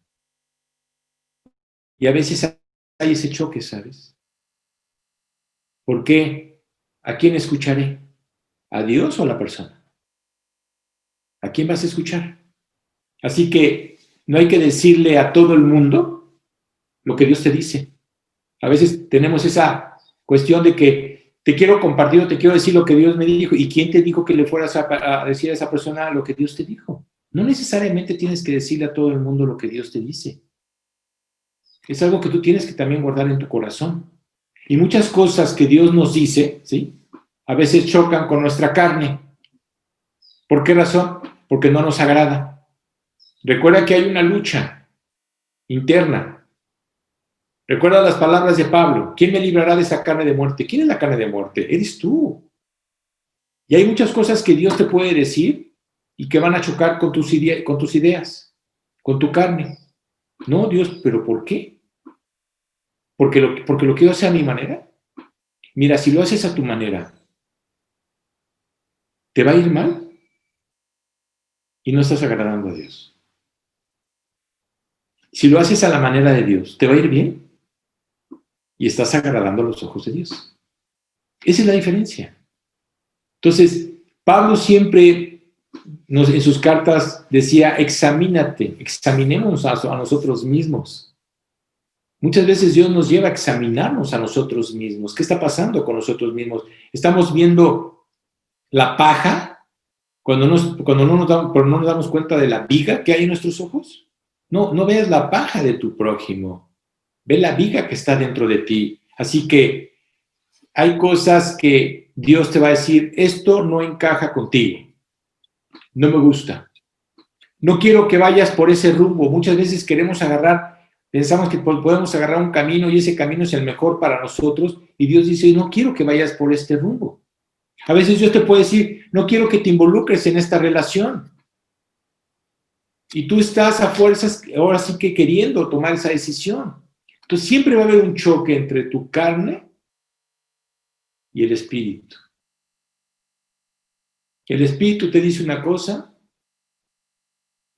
Y a veces hay ese choque, ¿sabes? ¿Por qué? ¿A quién escucharé? ¿A Dios o a la persona? ¿A quién vas a escuchar? Así que no hay que decirle a todo el mundo lo que Dios te dice. A veces tenemos esa cuestión de que te quiero compartir o te quiero decir lo que Dios me dijo. ¿Y quién te dijo que le fueras a decir a esa persona lo que Dios te dijo? No necesariamente tienes que decirle a todo el mundo lo que Dios te dice. Es algo que tú tienes que también guardar en tu corazón. Y muchas cosas que Dios nos dice, ¿sí? A veces chocan con nuestra carne. ¿Por qué razón? Porque no nos agrada. Recuerda que hay una lucha interna. Recuerda las palabras de Pablo. ¿Quién me librará de esa carne de muerte? ¿Quién es la carne de muerte? Eres tú. Y hay muchas cosas que Dios te puede decir y que van a chocar con tus ideas, con tu carne. No, Dios, ¿pero por qué? ¿Porque lo quiero hacer a mi manera? Mira, si lo haces a tu manera, ¿te va a ir mal? Y no estás agradando a Dios. Si lo haces a la manera de Dios, ¿te va a ir bien? Y estás agradando a los ojos de Dios. Esa es la diferencia. Entonces, Pablo siempre en sus cartas decía, examínate, examinemos a nosotros mismos. Muchas veces Dios nos lleva a examinarnos a nosotros mismos. ¿Qué está pasando con nosotros mismos? Estamos viendo la paja cuando no nos damos cuenta de la viga que hay en nuestros ojos. No veas la paja de tu prójimo. Ve la viga que está dentro de ti. Así que hay cosas que Dios te va a decir, esto no encaja contigo. No me gusta. No quiero que vayas por ese rumbo. Muchas veces pensamos que podemos agarrar un camino y ese camino es el mejor para nosotros y Dios dice, no quiero que vayas por este rumbo. A veces Dios te puede decir, no quiero que te involucres en esta relación. Y tú estás a fuerzas, ahora sí que queriendo tomar esa decisión. Entonces siempre va a haber un choque entre tu carne y el espíritu. El espíritu te dice una cosa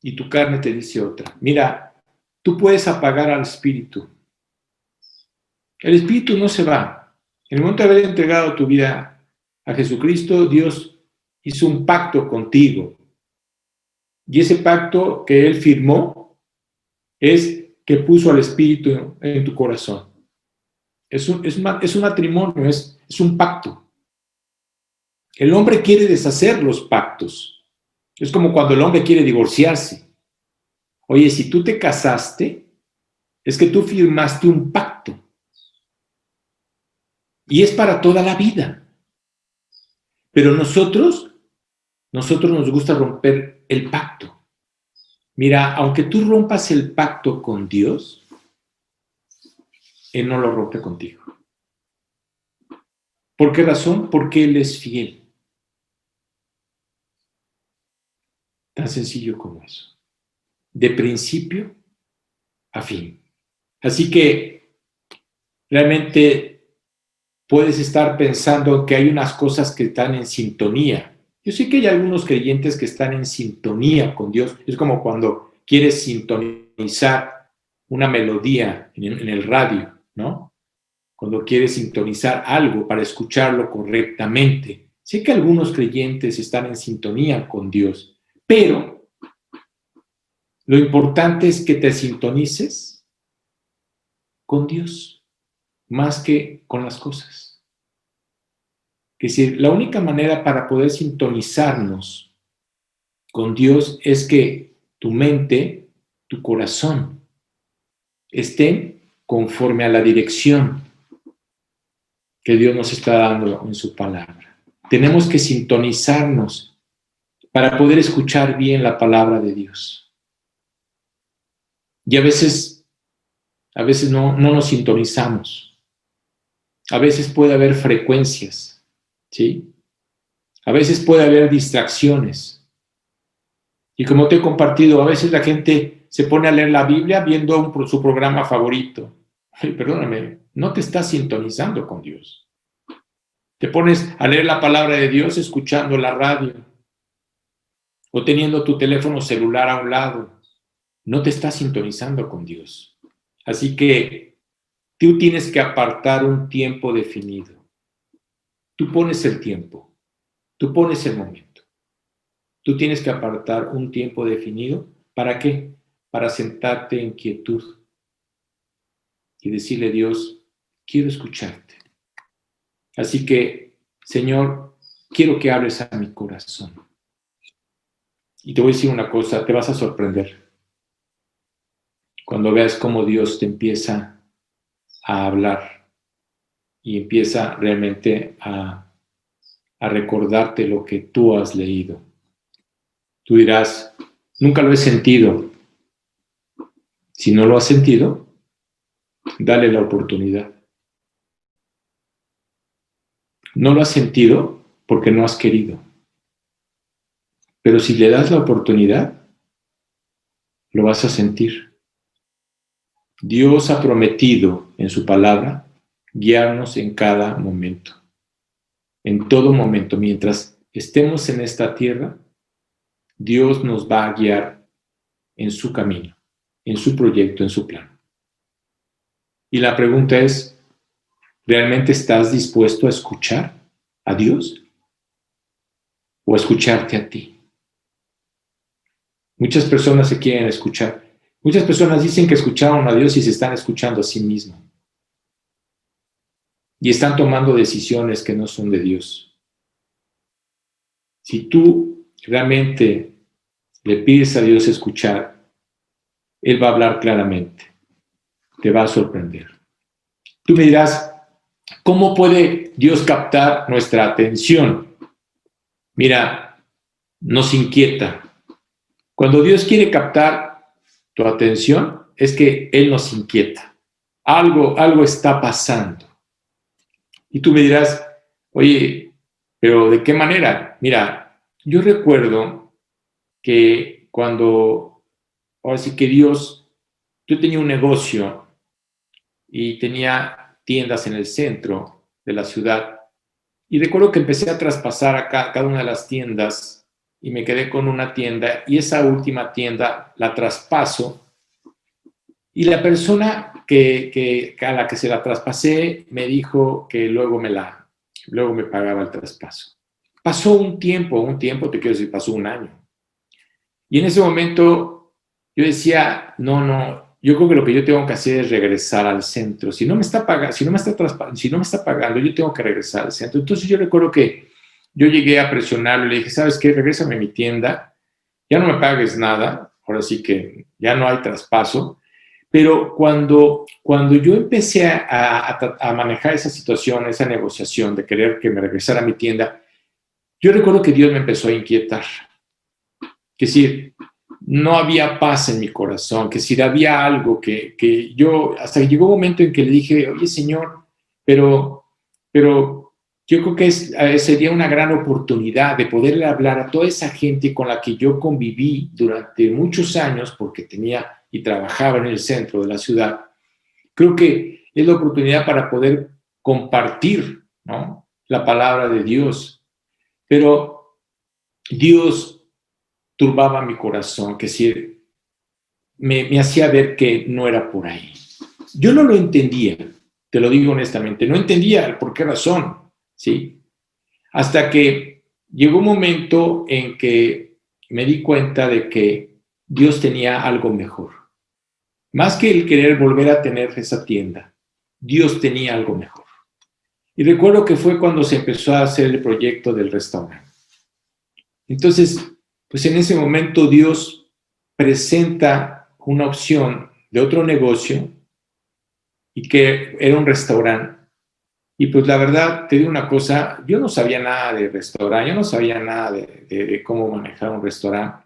y tu carne te dice otra. Mira, tú puedes apagar al espíritu. El espíritu no se va. En el momento de haber entregado tu vida a Jesucristo, Dios hizo un pacto contigo. Y ese pacto que Él firmó es que puso al Espíritu en tu corazón. Es un matrimonio, es un pacto. El hombre quiere deshacer los pactos. Es como cuando el hombre quiere divorciarse. Oye, si tú te casaste, es que tú firmaste un pacto. Y es para toda la vida. Pero nosotros nos gusta romper el pacto. Mira, aunque tú rompas el pacto con Dios, Él no lo rompe contigo. ¿Por qué razón? Porque Él es fiel. Tan sencillo como eso. De principio a fin. Así que realmente puedes estar pensando que hay unas cosas que están en sintonía. Yo sé que hay algunos creyentes que están en sintonía con Dios. Es como cuando quieres sintonizar una melodía en el radio, ¿no? Cuando quieres sintonizar algo para escucharlo correctamente. Sé que algunos creyentes están en sintonía con Dios, pero lo importante es que te sintonices con Dios más que con las cosas. Es decir, la única manera para poder sintonizarnos con Dios es que tu mente, tu corazón, estén conforme a la dirección que Dios nos está dando en su palabra. Tenemos que sintonizarnos para poder escuchar bien la palabra de Dios. Y a veces no nos sintonizamos. A veces puede haber frecuencias, ¿sí? A veces puede haber distracciones. Y como te he compartido, a veces la gente se pone a leer la Biblia viendo su programa favorito. Ay, perdóname, no te estás sintonizando con Dios. Te pones a leer la palabra de Dios escuchando la radio o teniendo tu teléfono celular a un lado. No te estás sintonizando con Dios. Así que tú tienes que apartar un tiempo definido. Tú pones el tiempo, tú pones el momento. Tú tienes que apartar un tiempo definido. ¿Para qué? Para sentarte en quietud y decirle a Dios, quiero escucharte. Así que, Señor, quiero que hables a mi corazón. Y te voy a decir una cosa, te vas a sorprender cuando veas cómo Dios te empieza a hablar y empieza realmente a recordarte lo que tú has leído. Tú dirás, nunca lo he sentido. Si no lo has sentido, dale la oportunidad. No lo has sentido porque no has querido. Pero si le das la oportunidad, lo vas a sentir. Dios ha prometido en su palabra guiarnos en cada momento. En todo momento, mientras estemos en esta tierra, Dios nos va a guiar en su camino, en su proyecto, en su plan. Y la pregunta es, ¿realmente estás dispuesto a escuchar a Dios o a escucharte a ti? Muchas personas se quieren escuchar. Muchas personas dicen que escucharon a Dios y se están escuchando a sí mismos. Y están tomando decisiones que no son de Dios. Si tú realmente le pides a Dios escuchar, Él va a hablar claramente. Te va a sorprender. Tú me dirás, ¿cómo puede Dios captar nuestra atención? Mira, nos inquieta. Cuando Dios quiere captar tu atención, es que Él nos inquieta. Algo está pasando. Y tú me dirás, oye, pero ¿de qué manera? Mira, yo recuerdo que ahora sí que yo tenía un negocio y tenía tiendas en el centro de la ciudad. Y recuerdo que empecé a traspasar a cada una de las tiendas y me quedé con una tienda y esa última tienda la traspaso y la persona a la que se la traspasé me dijo que luego me pagaba el traspaso. Pasó un tiempo, te quiero decir, pasó un año. Y en ese momento yo decía, no, yo creo que lo que yo tengo que hacer es regresar al centro. Si no me está pagando, si no me está pagando, yo tengo que regresar al centro. Entonces yo recuerdo que yo llegué a presionarlo y le dije, ¿sabes qué? Regrésame a mi tienda, ya no me pagues nada, ahora sí que ya no hay traspaso. Pero cuando yo empecé a manejar esa situación, esa negociación de querer que me regresara a mi tienda, yo recuerdo que Dios me empezó a inquietar. Que si no había paz en mi corazón, que si había algo que yo, hasta que llegó un momento en que le dije, oye Señor, pero yo creo que sería una gran oportunidad de poderle hablar a toda esa gente con la que yo conviví durante muchos años, porque tenía y trabajaba en el centro de la ciudad. Creo que es la oportunidad para poder compartir, ¿no?, la palabra de Dios. Pero Dios turbaba mi corazón, que sí, me hacía ver que no era por ahí. Yo no lo entendía, te lo digo honestamente, no entendía por qué razón, ¿sí? Hasta que llegó un momento en que me di cuenta de que Dios tenía algo mejor. Más que el querer volver a tener esa tienda, Dios tenía algo mejor. Y recuerdo que fue cuando se empezó a hacer el proyecto del restaurante. Entonces, pues en ese momento Dios presenta una opción de otro negocio y que era un restaurante. Y pues la verdad, te digo una cosa, yo no sabía nada de restaurante, yo no sabía nada de cómo manejar un restaurante,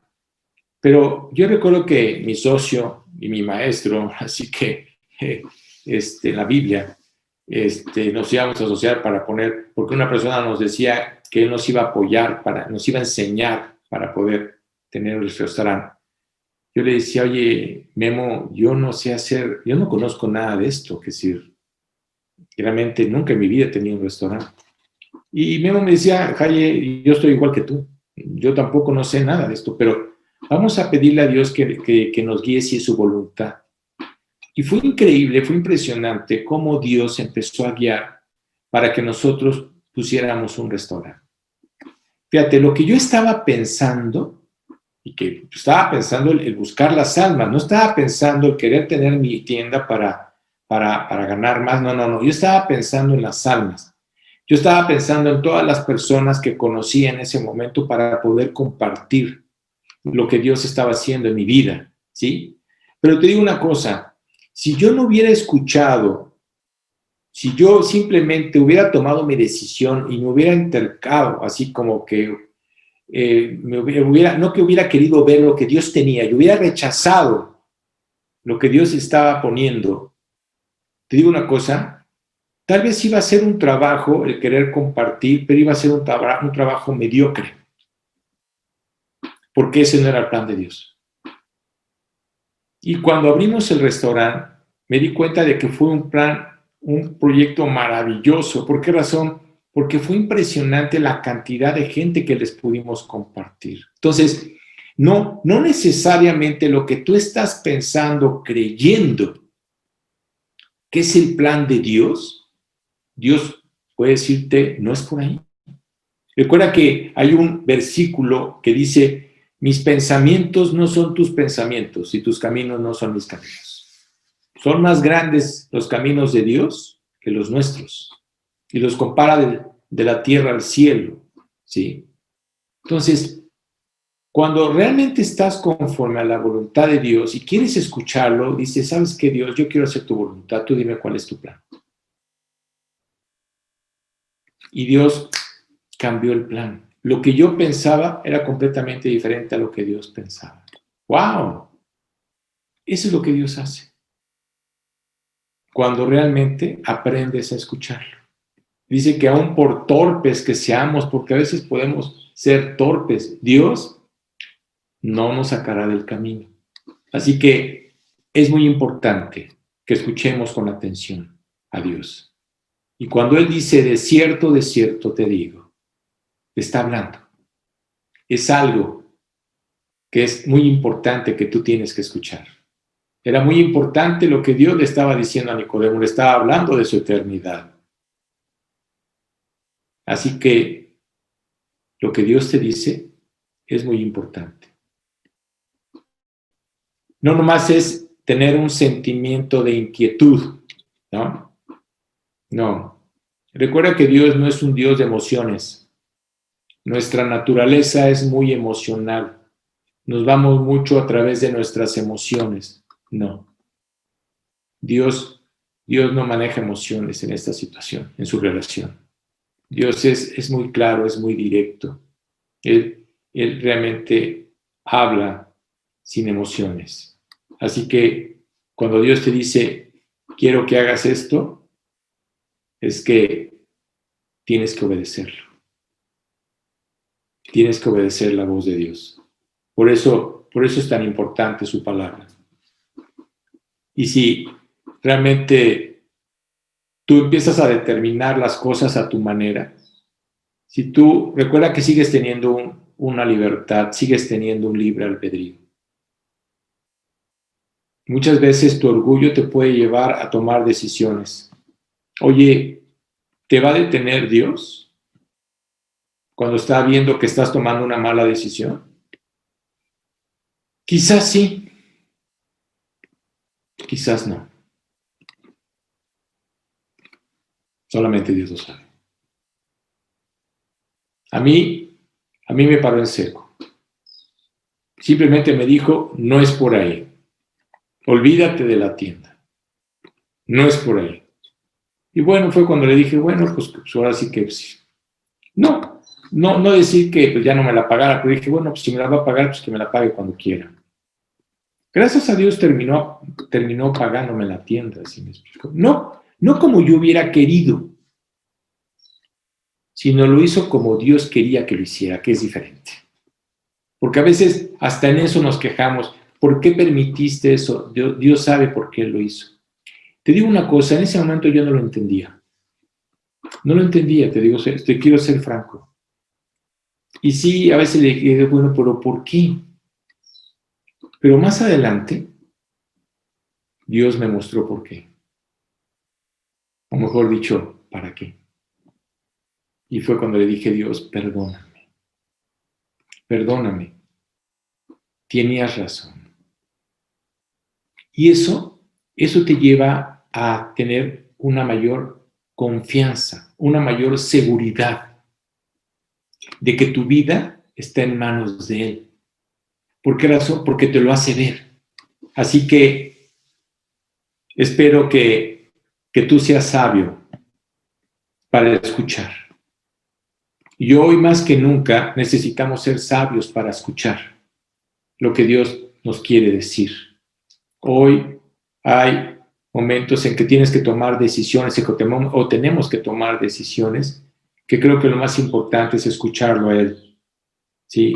pero yo recuerdo que mi socio y mi maestro, así que la Biblia, nos íbamos a asociar para poner, porque una persona nos decía que él nos iba a apoyar, nos iba a enseñar para poder tener el restaurante. Yo le decía, oye, Memo, yo no sé hacer, yo no conozco nada de esto, que decir, realmente nunca en mi vida he tenido un restaurante. Y Memo me decía, Jaye, yo estoy igual que tú, yo tampoco no sé nada de esto, pero vamos a pedirle a Dios que nos guíe si es su voluntad. Y fue increíble, fue impresionante cómo Dios empezó a guiar para que nosotros pusiéramos un restaurante. Fíjate, lo que yo estaba pensando, y que estaba pensando el buscar las almas, no estaba pensando el querer tener mi tienda para ganar más, no, yo estaba pensando en las almas. Yo estaba pensando en todas las personas que conocí en ese momento para poder compartir lo que Dios estaba haciendo en mi vida, ¿sí? Pero te digo una cosa, si yo no hubiera escuchado, si yo simplemente hubiera tomado mi decisión y me hubiera entercado, así como que no que hubiera querido ver lo que Dios tenía, yo hubiera rechazado lo que Dios estaba poniendo, te digo una cosa, tal vez iba a ser un trabajo el querer compartir, pero iba a ser un trabajo mediocre, porque ese no era el plan de Dios. Y cuando abrimos el restaurante, me di cuenta de que fue un proyecto maravilloso. ¿Por qué razón? Porque fue impresionante la cantidad de gente que les pudimos compartir. Entonces, no necesariamente lo que tú estás pensando, creyendo que es el plan de Dios, Dios puede decirte, no es por ahí. Recuerda que hay un versículo que dice, mis pensamientos no son tus pensamientos y tus caminos no son mis caminos. Son más grandes los caminos de Dios que los nuestros. Y los compara de la tierra al cielo, ¿sí? Entonces, cuando realmente estás conforme a la voluntad de Dios y quieres escucharlo, dices, ¿sabes qué, Dios? Yo quiero hacer tu voluntad, tú dime cuál es tu plan. Y Dios cambió el plan. Lo que yo pensaba era completamente diferente a lo que Dios pensaba. ¡Wow! Eso es lo que Dios hace. Cuando realmente aprendes a escucharlo. Dice que aún por torpes que seamos, porque a veces podemos ser torpes, Dios no nos sacará del camino. Así que es muy importante que escuchemos con atención a Dios. Y cuando Él dice, de cierto te digo, te está hablando. Es algo que es muy importante que tú tienes que escuchar. Era muy importante lo que Dios le estaba diciendo a Nicodemo, le estaba hablando de su eternidad. Así que lo que Dios te dice es muy importante. No nomás es tener un sentimiento de inquietud, ¿no? No. Recuerda que Dios no es un Dios de emociones. Nuestra naturaleza es muy emocional. Nos vamos mucho a través de nuestras emociones. No. Dios no maneja emociones en esta situación, en su relación. Dios es muy claro, es muy directo. Él realmente habla sin emociones. Así que cuando Dios te dice, quiero que hagas esto, es que tienes que obedecerlo. Tienes que obedecer la voz de Dios. Por eso es tan importante su palabra. Y si realmente tú empiezas a determinar las cosas a tu manera, si tú, recuerda que sigues teniendo una libertad, sigues teniendo un libre albedrío. Muchas veces tu orgullo te puede llevar a tomar decisiones. Oye, ¿te va a detener Dios cuando está viendo que estás tomando una mala decisión? Quizás sí, quizás no. Solamente Dios lo sabe. A mí me paró en seco. Simplemente me dijo, no es por ahí. Olvídate de la tienda. No es por ahí. Y bueno, fue cuando le dije, bueno, pues ahora sí que sí. No decir que pues, ya no me la pagara, pero dije, bueno, pues si me la va a pagar, pues que me la pague cuando quiera. Gracias a Dios terminó pagándome la tienda, ¿sí me explico? No como yo hubiera querido, sino lo hizo como Dios quería que lo hiciera, que es diferente. Porque a veces hasta en eso nos quejamos. ¿Por qué permitiste eso? Dios sabe por qué lo hizo. Te digo una cosa, en ese momento yo no lo entendía. No lo entendía, te digo, te quiero ser franco. Y sí, a veces le dije, bueno, pero ¿por qué? Pero más adelante, Dios me mostró por qué. O mejor dicho, ¿para qué? Y fue cuando le dije, Dios, perdóname, tenías razón. Y eso te lleva a tener una mayor confianza, una mayor seguridad de que tu vida está en manos de Él. ¿Por qué razón? Porque te lo hace ver. Así que espero que tú seas sabio para escuchar. Y hoy más que nunca necesitamos ser sabios para escuchar lo que Dios nos quiere decir. Hoy hay momentos en que tienes que tomar decisiones o tenemos que tomar decisiones que creo que lo más importante es escucharlo a Él. ¿Sí?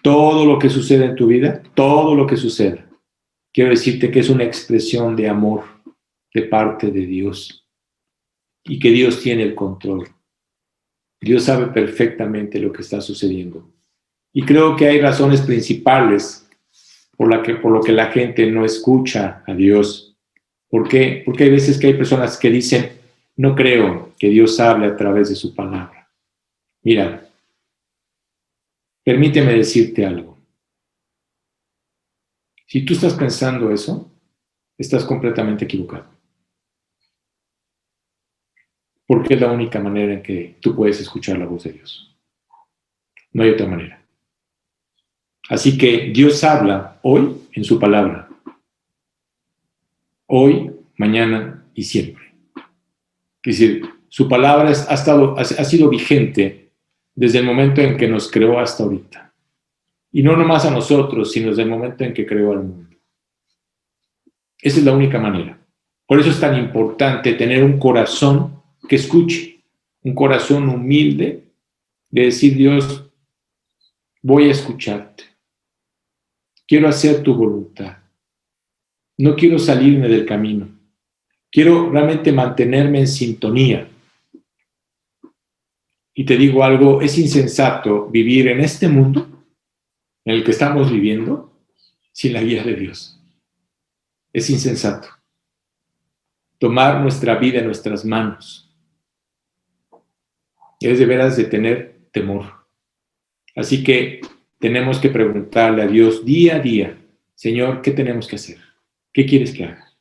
Todo lo que sucede en tu vida, todo lo que suceda, quiero decirte que es una expresión de amor de parte de Dios y que Dios tiene el control. Dios sabe perfectamente lo que está sucediendo. Y creo que hay razones principales por lo que la gente no escucha a Dios. ¿Por qué? Porque hay veces que hay personas que dicen, no creo que Dios hable a través de su palabra. Mira, permíteme decirte algo. Si tú estás pensando eso, estás completamente equivocado. Porque es la única manera en que tú puedes escuchar la voz de Dios. No hay otra manera. Así que Dios habla hoy en su palabra. Hoy, mañana y siempre. Es decir, su palabra ha sido vigente desde el momento en que nos creó hasta ahorita. Y no nomás a nosotros, sino desde el momento en que creó al mundo. Esa es la única manera. Por eso es tan importante tener un corazón que escuche, un corazón humilde de decir, Dios, voy a escucharte. Quiero hacer tu voluntad. No quiero salirme del camino. Quiero realmente mantenerme en sintonía. Y te digo algo, es insensato vivir en este mundo en el que estamos viviendo sin la guía de Dios. Es insensato. Tomar nuestra vida en nuestras manos es de veras de tener temor. Así que tenemos que preguntarle a Dios día a día, Señor, ¿qué tenemos que hacer? ¿Qué quieres que haga?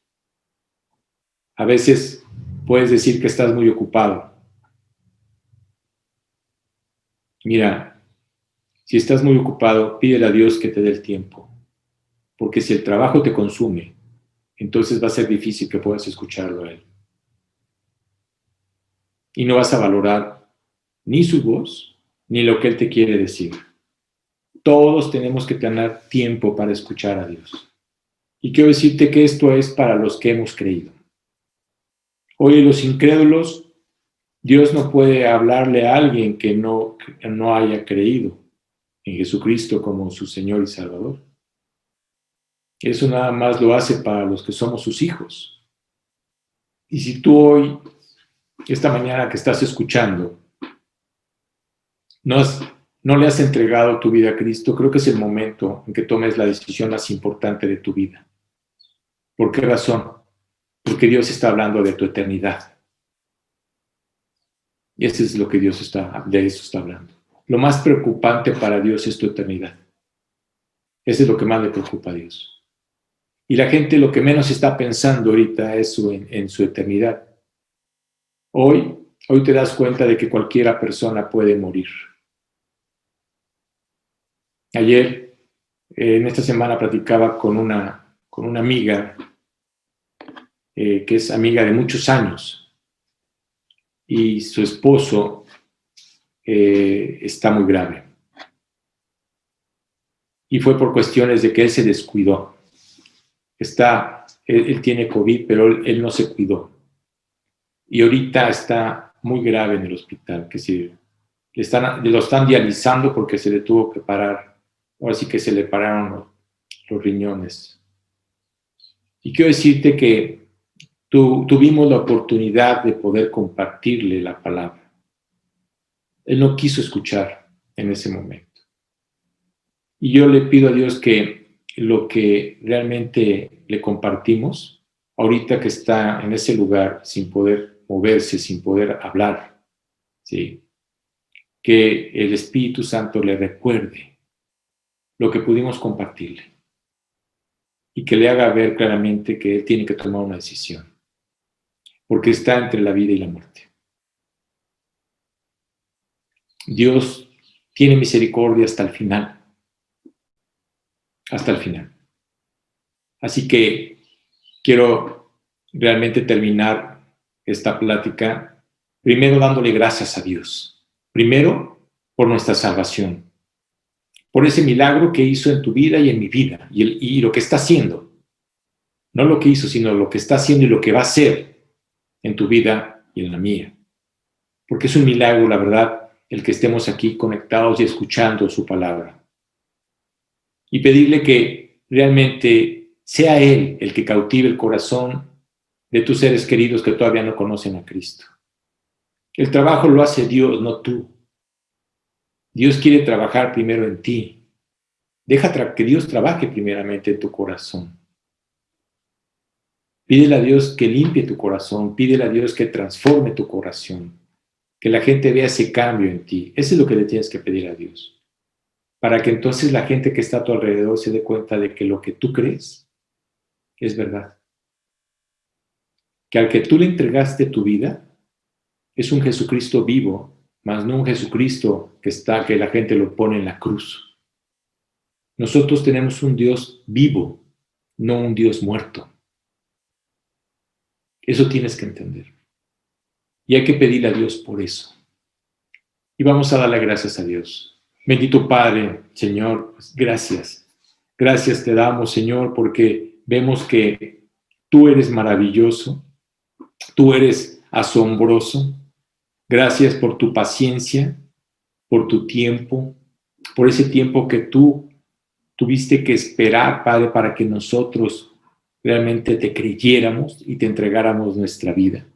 A veces puedes decir que estás muy ocupado. Mira, si estás muy ocupado, pídele a Dios que te dé el tiempo. Porque si el trabajo te consume, entonces va a ser difícil que puedas escucharlo a Él. Y no vas a valorar ni su voz, ni lo que Él te quiere decir. Todos tenemos que tener tiempo para escuchar a Dios. Y quiero decirte que esto es para los que hemos creído. Hoy los incrédulos, Dios no puede hablarle a alguien que no haya creído en Jesucristo como su Señor y Salvador. Eso nada más lo hace para los que somos sus hijos. Y si tú hoy, esta mañana que estás escuchando, no le has entregado tu vida a Cristo, creo que es el momento en que tomes la decisión más importante de tu vida. ¿Por qué razón? Porque Dios está hablando de tu eternidad. Y eso es lo que de eso está hablando. Lo más preocupante para Dios es tu eternidad. Eso es lo que más le preocupa a Dios. Y la gente lo que menos está pensando ahorita es en su eternidad. Hoy te das cuenta de que cualquier persona puede morir. Ayer, en esta semana, platicaba con una amiga que es amiga de muchos años y su esposo está muy grave. Y fue por cuestiones de que él se descuidó. Él tiene COVID, pero él no se cuidó. Y ahorita está muy grave en el hospital, que si lo están dializando porque se le tuvo que parar. Ahora sí que se le pararon los riñones. Y quiero decirte que tuvimos la oportunidad de poder compartirle la palabra. Él no quiso escuchar en ese momento. Y yo le pido a Dios que lo que realmente le compartimos, ahorita que está en ese lugar sin poder moverse, sin poder hablar, ¿sí? Que el Espíritu Santo le recuerde lo que pudimos compartirle y que le haga ver claramente que él tiene que tomar una decisión, porque está entre la vida y la muerte. Dios tiene misericordia hasta el final, hasta el final. Así que quiero realmente terminar esta plática primero dándole gracias a Dios. Primero, por nuestra salvación, por ese milagro que hizo en tu vida y en mi vida, y lo que está haciendo. No lo que hizo, sino lo que está haciendo y lo que va a hacer en tu vida y en la mía. Porque es un milagro, la verdad, el que estemos aquí conectados y escuchando su palabra. Y pedirle que realmente sea Él el que cautive el corazón de tus seres queridos que todavía no conocen a Cristo. El trabajo lo hace Dios, no tú. Dios quiere trabajar primero en ti. Deja que Dios trabaje primeramente en tu corazón. Pídele a Dios que limpie tu corazón, pídele a Dios que transforme tu corazón, que la gente vea ese cambio en ti. Eso es lo que le tienes que pedir a Dios, para que entonces la gente que está a tu alrededor se dé cuenta de que lo que tú crees es verdad. Que al que tú le entregaste tu vida es un Jesucristo vivo, más no un Jesucristo que la gente lo pone en la cruz. Nosotros tenemos un Dios vivo, no un Dios muerto. Eso tienes que entender. Y hay que pedirle a Dios por eso. Y vamos a darle gracias a Dios. Bendito Padre, Señor, pues gracias. Gracias te damos, Señor, porque vemos que tú eres maravilloso, tú eres asombroso. Gracias por tu paciencia, por tu tiempo, por ese tiempo que tú tuviste que esperar, Padre, para que nosotros realmente te creyéramos y te entregáramos nuestra vida.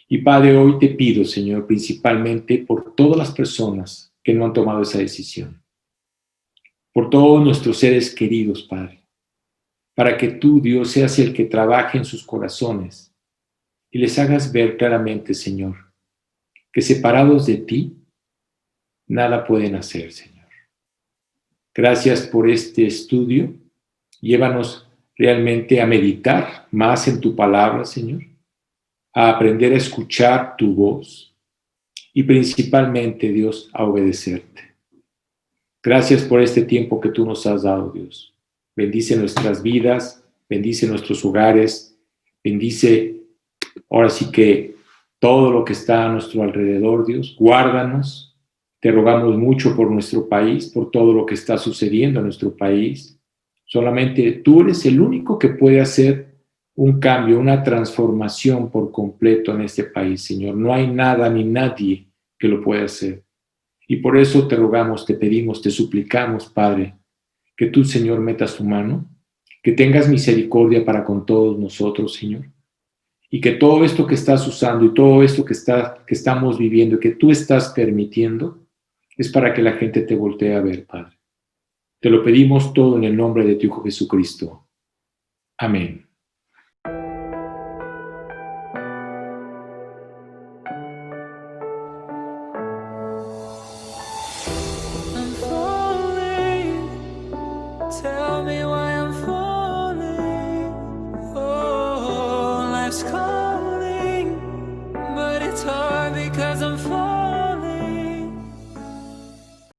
Y Padre, hoy te pido, Señor, principalmente por todas las personas que no han tomado esa decisión, por todos nuestros seres queridos, Padre, para que tú, Dios, seas el que trabaje en sus corazones y les hagas ver claramente, Señor, que separados de ti, nada pueden hacer, Señor. Gracias por este estudio. Llévanos realmente a meditar más en tu palabra, Señor, a aprender a escuchar tu voz y principalmente, Dios, a obedecerte. Gracias por este tiempo que tú nos has dado, Dios. Bendice nuestras vidas, bendice nuestros hogares, bendice ahora sí que todo lo que está a nuestro alrededor, Dios. Guárdanos. Te rogamos mucho por nuestro país, por todo lo que está sucediendo en nuestro país. Solamente tú eres el único que puede hacer un cambio, una transformación por completo en este país, Señor. No hay nada ni nadie que lo pueda hacer. Y por eso te rogamos, te pedimos, te suplicamos, Padre, que tú, Señor, metas tu mano, que tengas misericordia para con todos nosotros, Señor, y que todo esto que estás usando y todo esto que estamos viviendo y que tú estás permitiendo es para que la gente te voltee a ver, Padre. Te lo pedimos todo en el nombre de tu Hijo Jesucristo. Amén. I'm falling. Tell me why I'm falling. Oh, life's